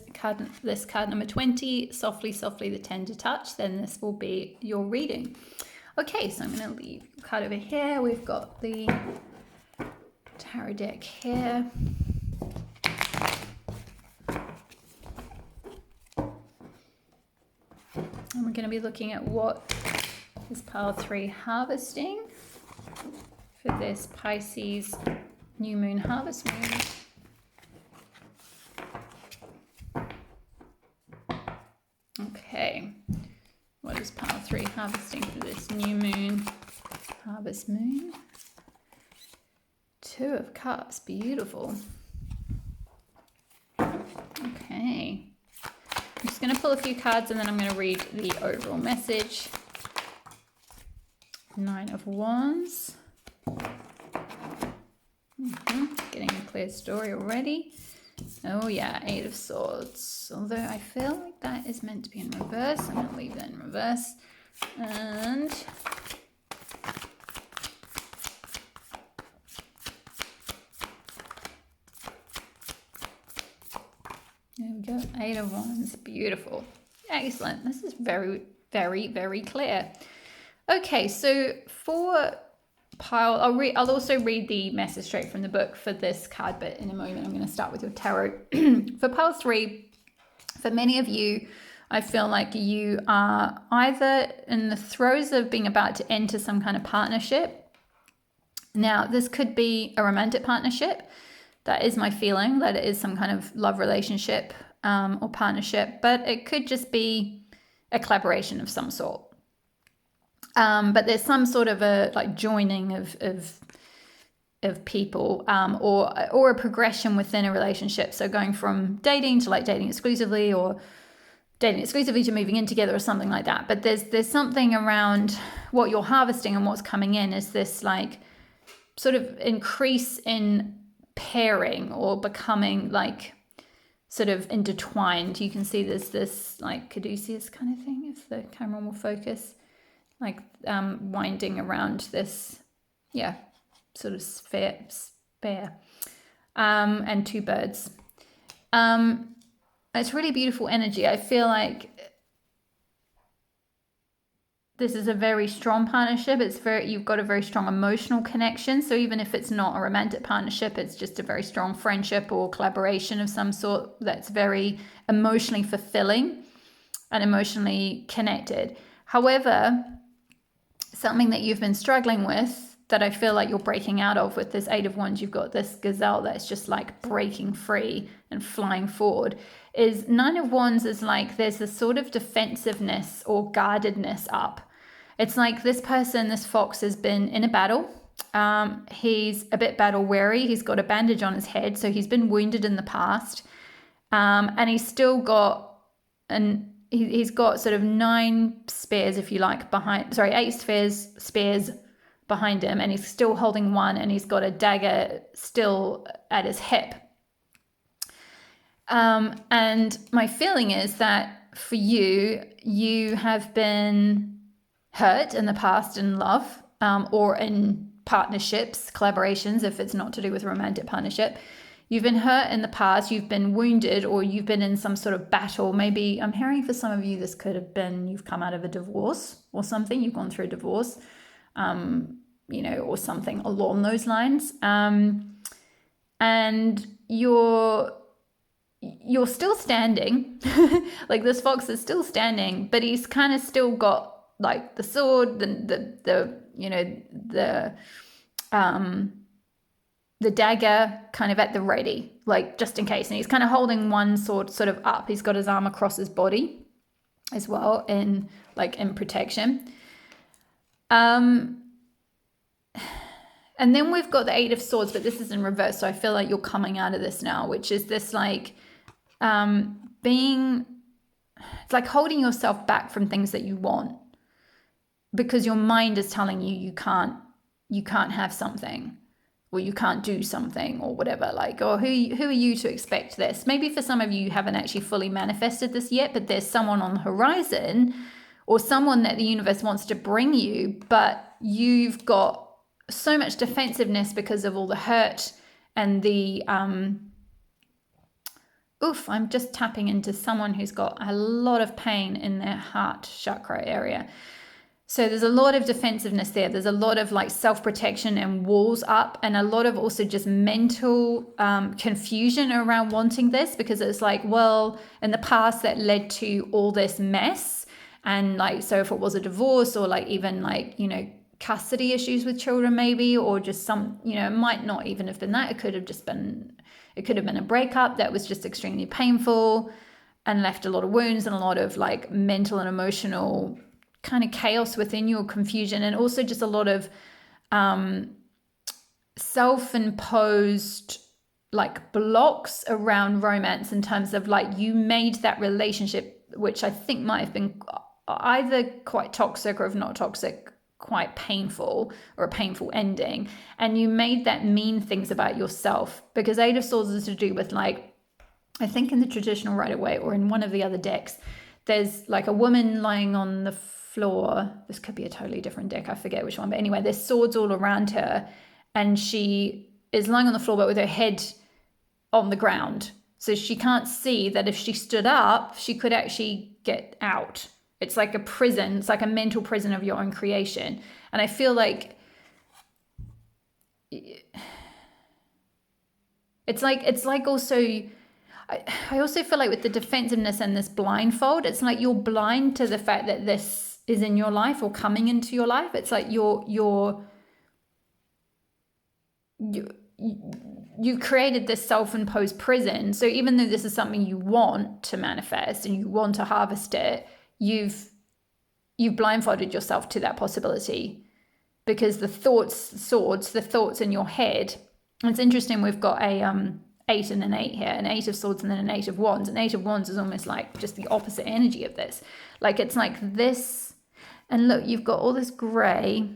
this card number 20, Softly, Softly, the Tender Touch, then this will be your reading. Okay, so I'm going to leave the card over here. We've got the tarot deck here. And we're going to be looking at what is Pile 3 harvesting for this Pisces New Moon Harvest Moon. Okay, what is Pile 3 harvesting for this new moon, harvest moon? 2 of Cups, beautiful. Okay, I'm just going to pull a few cards and then I'm going to read the overall message. 9 of Wands. Getting a clear story already. Oh yeah, Eight of Swords. Although I feel like that is meant to be in reverse. I'm going to leave that in reverse. And there we go. Eight of Wands. Beautiful. Excellent. This is very, very, very clear. Okay, so for pile, I'll also read the message straight from the book for this card, but in a moment I'm going to start with your tarot. For pile 3, for many of you, I feel like you are either in the throes of being about to enter some kind of partnership. Now, this could be a romantic partnership. That is my feeling, that it is some kind of love relationship or partnership, but it could just be a collaboration of some sort. But there's some sort of a like joining of people or a progression within a relationship. So going from dating to like dating exclusively, or dating exclusively to moving in together, or something like that. But there's something around what you're harvesting and what's coming in is this like sort of increase in pairing or becoming like sort of intertwined. You can see there's this like caduceus kind of thing, if the camera will focus, like winding around this, yeah, sort of sphere, and two birds. It's really beautiful energy. I feel like this is a very strong partnership. You've got a very strong emotional connection. So even if it's not a romantic partnership, it's just a very strong friendship or collaboration of some sort that's very emotionally fulfilling and emotionally connected. However, something that you've been struggling with that I feel like you're breaking out of with this Eight of Wands, you've got this gazelle that's just like breaking free and flying forward, is Nine of Wands is like there's this sort of defensiveness or guardedness up. It's like this person, this fox, has been in a battle. He's a bit battle weary. He's got a bandage on his head, so he's been wounded in the past. And he's still got he's got sort of 9 spears, if you like, 8 spears behind him, and he's still holding one, and he's got a dagger still at his hip. And my feeling is that for you have been hurt in the past in love, or in partnerships, collaborations, if it's not to do with a romantic partnership. You've been hurt in the past, you've been wounded, or you've been in some sort of battle. Maybe I'm hearing for some of you, this could have been you've come out of a divorce or something, you've gone through a divorce, or something along those lines. And you're still standing. Like this fox is still standing, but he's kind of still got like the sword, the dagger kind of at the ready, like just in case. And he's kind of holding one sword sort of up. He's got his arm across his body as well, in protection. And then we've got the Eight of Swords, but this is in reverse. So I feel like you're coming out of this now, which is this like it's like holding yourself back from things that you want because your mind is telling you you can't have something, or you can't do something, or whatever, like, or who are you to expect this? Maybe for some of you, you haven't actually fully manifested this yet, but there's someone on the horizon or someone that the universe wants to bring you, but you've got so much defensiveness because of all the hurt and the I'm just tapping into someone who's got a lot of pain in their heart chakra area. So there's a lot of defensiveness there. There's a lot of like self-protection and walls up, and a lot of also just mental confusion around wanting this, because it's like, well, in the past that led to all this mess. And like, so if it was a divorce, or like even like, custody issues with children maybe, or just some, it might not even have been that. It could have been a breakup that was just extremely painful and left a lot of wounds and a lot of like mental and emotional kind of chaos within you, or confusion, and also just a lot of self-imposed like blocks around romance, in terms of like you made that relationship, which I think might have been either quite toxic, or if not toxic, quite painful, or a painful ending, and you made that mean things about yourself, because Eight of Swords is to do with like I think in the traditional Rider-Waite or in one of the other decks, there's like a woman lying on the floor. This could be a totally different deck. I forget which one. But anyway, there's swords all around her. And she is lying on the floor, but with her head on the ground. So she can't see that if she stood up, she could actually get out. It's like a prison. It's like a mental prison of your own creation. And I feel like it's like also, I also feel like with the defensiveness and this blindfold, it's like you're blind to the fact that this is in your life or coming into your life. It's like you've created this self-imposed prison. So even though this is something you want to manifest and you want to harvest it, you've blindfolded yourself to that possibility, because the thoughts in your head. And it's interesting, we've got a 8 and an 8 here, an 8 of swords and then an 8 of wands. An 8 of wands is almost like just the opposite energy of this. Like it's like this, and look, you've got all this gray,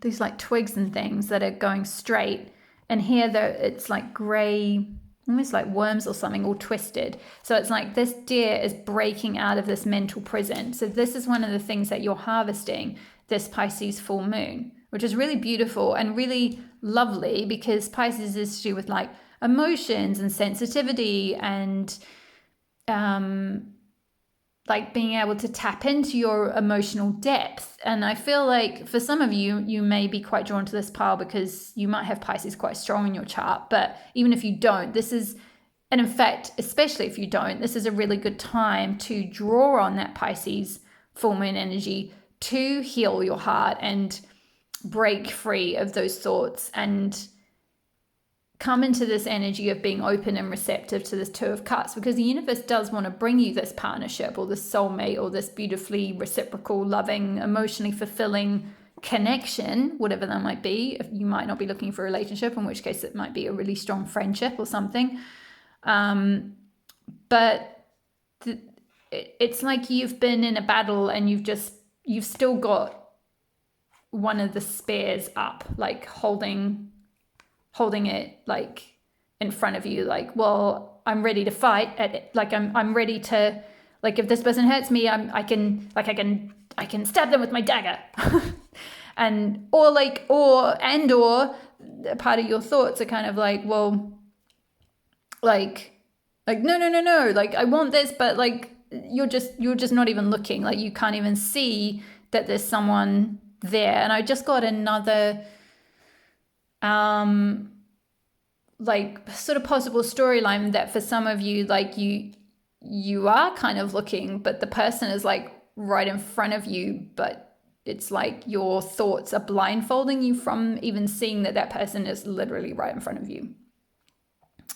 these like twigs and things that are going straight, and here it's like gray, almost like worms or something, all twisted. So it's like this deer is breaking out of this mental prison. So this is one of the things that you're harvesting this Pisces full moon, which is really beautiful and really lovely, because Pisces is to do with like emotions and sensitivity and like being able to tap into your emotional depth. And I feel like for some of you, you may be quite drawn to this pile because you might have Pisces quite strong in your chart. But even if you don't, this is, and in fact, especially if you don't, this is a really good time to draw on that Pisces full moon energy to heal your heart and break free of those thoughts and come into this energy of being open and receptive to this 2 of cups, because the universe does want to bring you this partnership or this soulmate or this beautifully reciprocal, loving, emotionally fulfilling connection, whatever that might be. If you might not be looking for a relationship, in which case it might be a really strong friendship or something. But it's like you've been in a battle and you've still got one of the spears up, like holding it like in front of you, like, well, I'm ready to fight at it. Like I'm ready to, like, if this person hurts me, I can stab them with my dagger. and or part of your thoughts are kind of like, well, like no, like I want this, but like you're just not even looking, like you can't even see that there's someone there. And I just got another like sort of possible storyline that for some of you, like you are kind of looking, but the person is like right in front of you, but it's like your thoughts are blindfolding you from even seeing that person is literally right in front of you.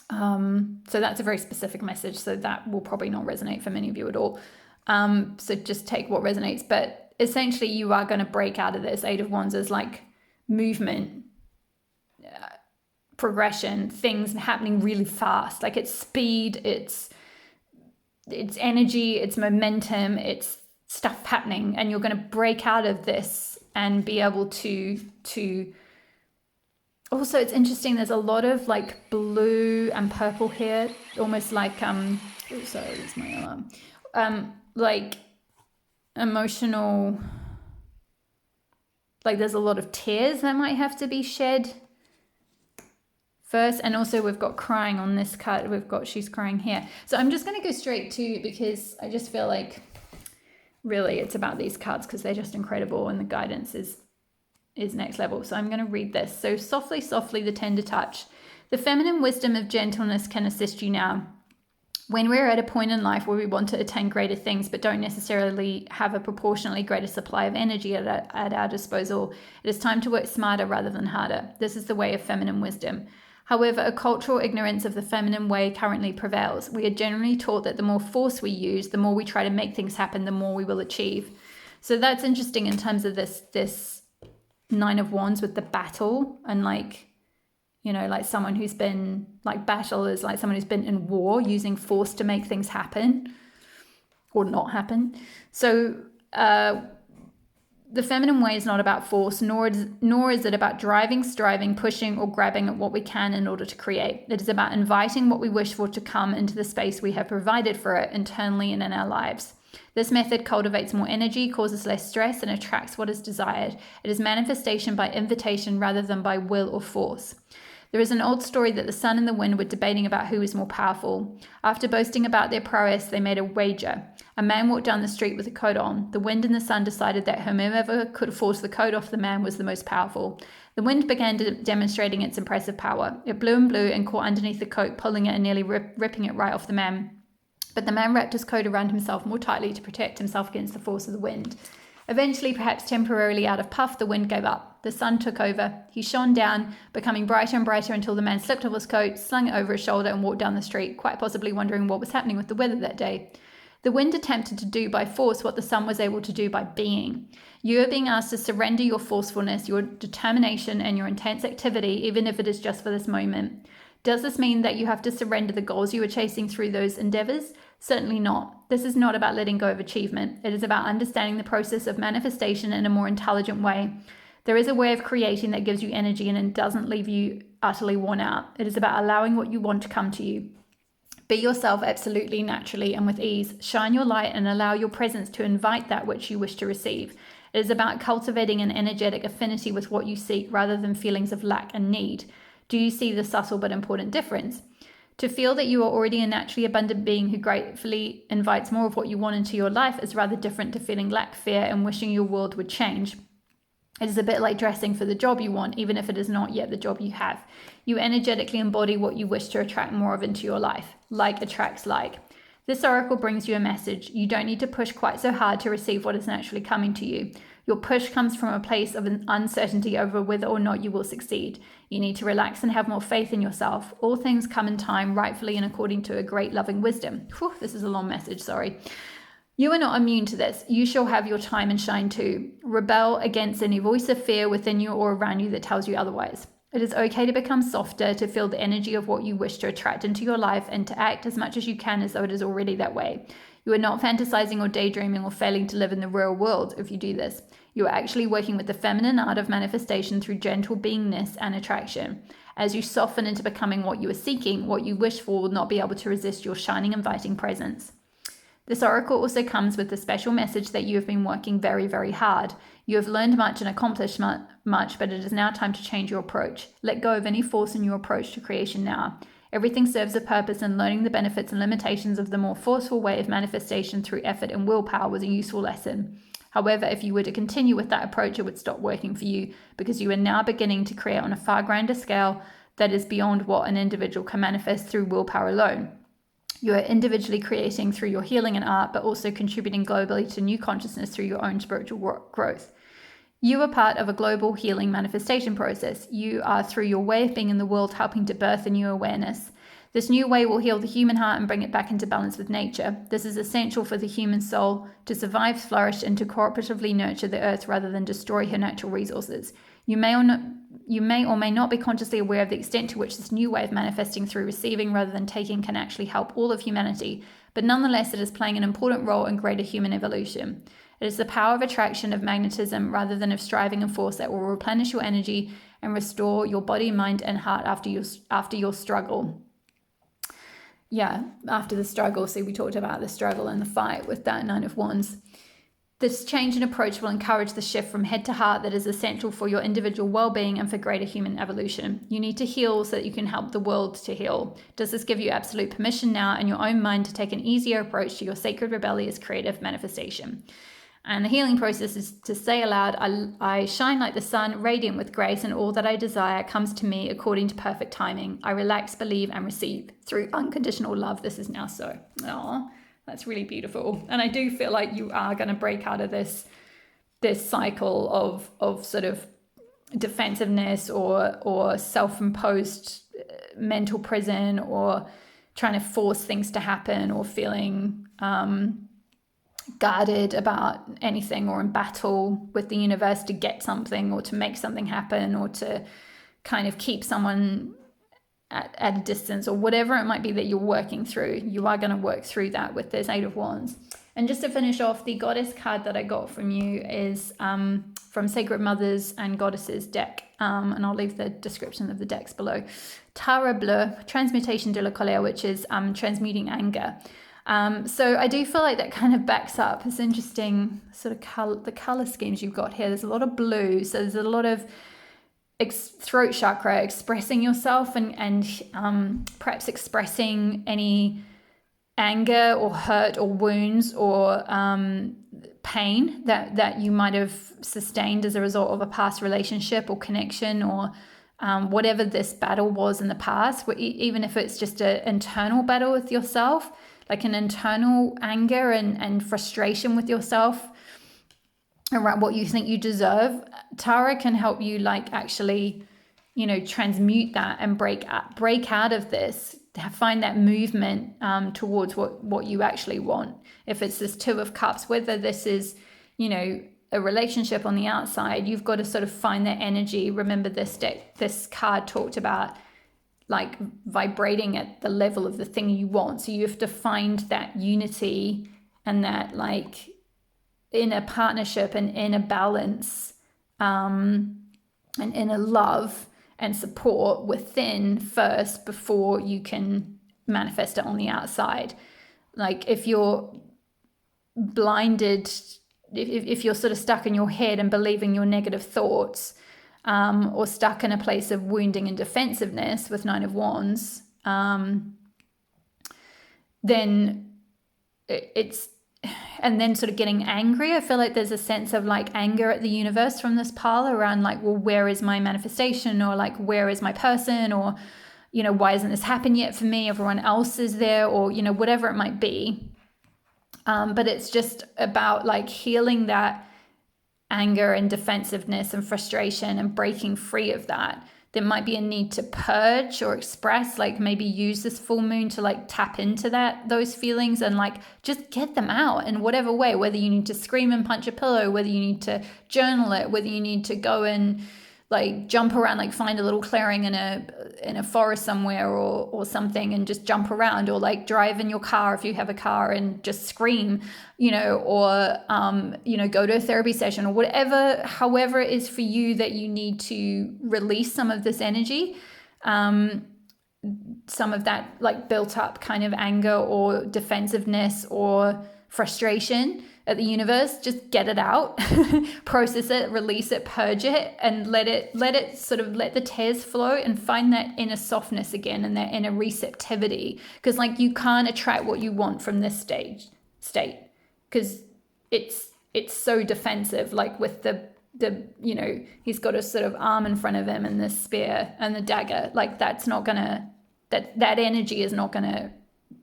So that's a very specific message, so that will probably not resonate for many of you at all. So just take what resonates, but essentially you are going to break out of this. 8 of Wands is like movement, progression, things happening really fast. Like it's speed, it's energy, it's momentum, it's stuff happening, and you're going to break out of this and be able to also, it's interesting, there's a lot of like blue and purple here, almost like sorry, it's my alarm. Like emotional, like there's a lot of tears that might have to be shed first. And also we've got crying on this card. We've got she's crying here. So I'm just going to go straight to, because I just feel like really it's about these cards because they're just incredible and the guidance is next level. So I'm going to read this. So softly, the tender touch. The feminine wisdom of gentleness can assist you now. When we're at a point in life where we want to attain greater things but don't necessarily have a proportionally greater supply of energy at our disposal, it is time to work smarter rather than harder. This is the way of feminine wisdom. However, a cultural ignorance of the feminine way currently prevails. We are generally taught that the more force we use, the more we try to make things happen, the more we will achieve. So that's interesting in terms of this 9 of Wands with the battle, and like, you know, like someone who's been, like, battle is like someone who's been in war using force to make things happen or not happen. So The feminine way is not about force, nor is it about driving, striving, pushing, or grabbing at what we can in order to create. It is about inviting what we wish for to come into the space we have provided for it internally and in our lives. This method cultivates more energy, causes less stress, and attracts what is desired. It is manifestation by invitation rather than by will or force. There is an old story that the sun and the wind were debating about who was more powerful. After boasting about their prowess, they made a wager. A man walked down the street with a coat on. The wind and the sun decided that whomever could force the coat off the man was the most powerful. The wind began demonstrating its impressive power. It blew and caught underneath the coat, pulling it and nearly ripping it right off the man. But the man wrapped his coat around himself more tightly to protect himself against the force of the wind. Eventually, perhaps temporarily out of puff, the wind gave up. The sun took over. He shone down, becoming brighter and brighter until the man slipped off his coat, slung it over his shoulder, and walked down the street, quite possibly wondering what was happening with the weather that day. The wind attempted to do by force what the sun was able to do by being. You are being asked to surrender your forcefulness, your determination, and your intense activity, even if it is just for this moment. Does this mean that you have to surrender the goals you were chasing through those endeavors? Certainly not. This is not about letting go of achievement. It is about understanding the process of manifestation in a more intelligent way. There is a way of creating that gives you energy and it doesn't leave you utterly worn out. It is about allowing what you want to come to you. Be yourself absolutely, naturally, and with ease. Shine your light and allow your presence to invite that which you wish to receive. It is about cultivating an energetic affinity with what you seek rather than feelings of lack and need. Do you see the subtle but important difference? To feel that you are already a naturally abundant being who gratefully invites more of what you want into your life is rather different to feeling lack, fear, and wishing your world would change. It is a bit like dressing for the job you want, even if it is not yet the job you have. You energetically embody what you wish to attract more of into your life. Like attracts like. This oracle brings you a message. You don't need to push quite so hard to receive what is naturally coming to you. Your push comes from a place of uncertainty over whether or not you will succeed. You need to relax and have more faith in yourself. All things come in time, rightfully and according to a great loving wisdom. Whew, this is a long message, sorry. You are not immune to this. You shall have your time and shine too. Rebel against any voice of fear within you or around you that tells you otherwise. It is okay to become softer, to feel the energy of what you wish to attract into your life, and to act as much as you can as though it is already that way. You are not fantasizing or daydreaming or failing to live in the real world if you do this. You are actually working with the feminine art of manifestation through gentle beingness and attraction. As you soften into becoming what you are seeking, what you wish for will not be able to resist your shining, inviting presence. This oracle also comes with the special message that you have been working very, very hard. You have learned much and accomplished much, but it is now time to change your approach. Let go of any force in your approach to creation now. Everything serves a purpose, and learning the benefits and limitations of the more forceful way of manifestation through effort and willpower was a useful lesson. However, if you were to continue with that approach, it would stop working for you because you are now beginning to create on a far grander scale that is beyond what an individual can manifest through willpower alone. You are individually creating through your healing and art, but also contributing globally to new consciousness through your own spiritual growth. You are part of a global healing manifestation process. You are, through your way of being in the world, helping to birth a new awareness. This new way will heal the human heart and bring it back into balance with nature. This is essential for the human soul to survive, flourish, and to cooperatively nurture the earth rather than destroy her natural resources. You may or may not be consciously aware of the extent to which this new way of manifesting through receiving rather than taking can actually help all of humanity, but nonetheless it is playing an important role in greater human evolution. It is the power of attraction, of magnetism, rather than of striving and force that will replenish your energy and restore your body, mind, and heart after your struggle. Yeah, after the struggle. See, we talked about the struggle and the fight with that Nine of Wands. This change in approach will encourage the shift from head to heart that is essential for your individual well-being and for greater human evolution. You need to heal so that you can help the world to heal. Does this give you absolute permission now in your own mind to take an easier approach to your sacred, rebellious, creative manifestation? And the healing process is to say aloud, I shine like the sun, radiant with grace, and all that I desire comes to me according to perfect timing. I relax, believe, and receive through unconditional love. This is now so. Aww. That's really beautiful. And I do feel like you are going to break out of this cycle of sort of defensiveness or self-imposed mental prison, or trying to force things to happen, or feeling guarded about anything, or in battle with the universe to get something or to make something happen, or to kind of keep someone at a distance, or whatever it might be that you're working through. You are going to work through that with this Eight of Wands. And just to finish off, the goddess card that I got from you is from Sacred Mothers and Goddesses deck. And I'll leave the description of the decks below. Tara Bleu, Transmutation de la Colère, which is transmuting anger. So I do feel like that kind of backs up. It's interesting sort of the color schemes you've got here. There's a lot of blue. So there's a lot of throat chakra, expressing yourself and perhaps expressing any anger or hurt or wounds or pain that you might have sustained as a result of a past relationship or connection, or whatever this battle was in the past, even if it's just an internal battle with yourself, like an internal anger and frustration with yourself around what you think you deserve. Tara can help you like actually, transmute that and break out of this, find that movement towards what you actually want. If it's this Two of Cups, whether this is, a relationship on the outside, you've got to sort of find that energy. Remember this card talked about like vibrating at the level of the thing you want. So you have to find that unity and that like inner partnership and inner balance and inner love and support within first before you can manifest it on the outside. Like if you're blinded, if you're sort of stuck in your head and believing your negative thoughts, or stuck in a place of wounding and defensiveness with Nine of Wands, then it's, and then sort of getting angry. I feel like there's a sense of like anger at the universe from this pile around like, well, where is my manifestation? Or like, where is my person? Or, why hasn't this happened yet for me? Everyone else is there, or, whatever it might be. But it's just about like healing that anger and defensiveness and frustration and breaking free of that. There might be a need to purge or express, like maybe use this full moon to like tap into those feelings and like just get them out in whatever way, whether you need to scream and punch a pillow, whether you need to journal it, whether you need to go and like jump around, like find a little clearing in a forest somewhere or something and just jump around, or like drive in your car if you have a car and just scream, or go to a therapy session or whatever, however it is for you that you need to release some of this energy, some of that like built up kind of anger or defensiveness or frustration at the universe. Just get it out, process it, release it, purge it, and let it sort of let the tears flow and find that inner softness again and that inner receptivity. Because like you can't attract what you want from this state because it's so defensive, like with the he's got a sort of arm in front of him and the spear and the dagger. Like that's not gonna, that energy is not gonna,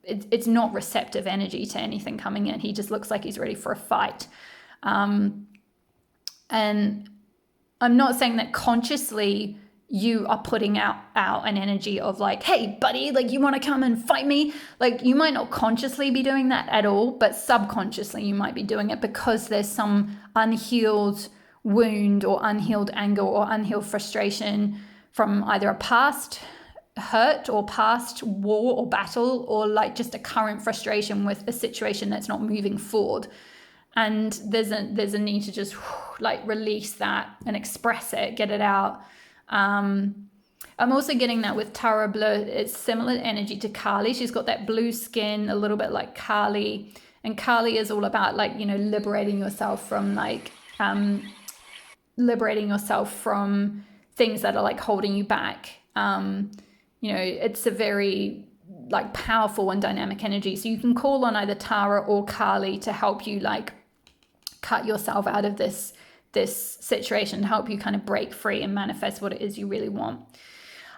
it's not receptive energy to anything coming in. He just looks like he's ready for a fight. And I'm not saying that consciously you are putting out an energy of like, hey buddy, like you want to come and fight me? Like you might not consciously be doing that at all, but subconsciously you might be doing it because there's some unhealed wound or unhealed anger or unhealed frustration from either a past hurt or past war or battle, or like just a current frustration with a situation that's not moving forward. And there's a need to just like release that and express it, get it out. I'm also getting that with Tara Bleu. It's similar energy to Kali. She's got that blue skin, a little bit like Kali. And Kali is all about like, liberating yourself from like, liberating yourself from things that are like holding you back. It's a very like powerful and dynamic energy. So you can call on either Tara or Kali to help you like cut yourself out of this situation, to help you kind of break free and manifest what it is you really want.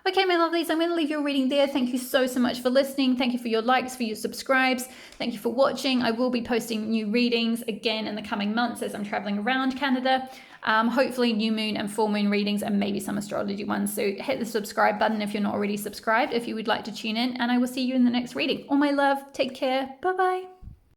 Okay, my lovelies, I'm going to leave your reading there. Thank you so much for listening. Thank you for your likes, for your subscribes. Thank you for watching. I will be posting new readings again in the coming months as I'm traveling around Canada. Hopefully new moon and full moon readings and maybe some astrology ones. So hit the subscribe button if you're not already subscribed, if you would like to tune in, and I will see you in the next reading. All my love, take care. Bye-bye.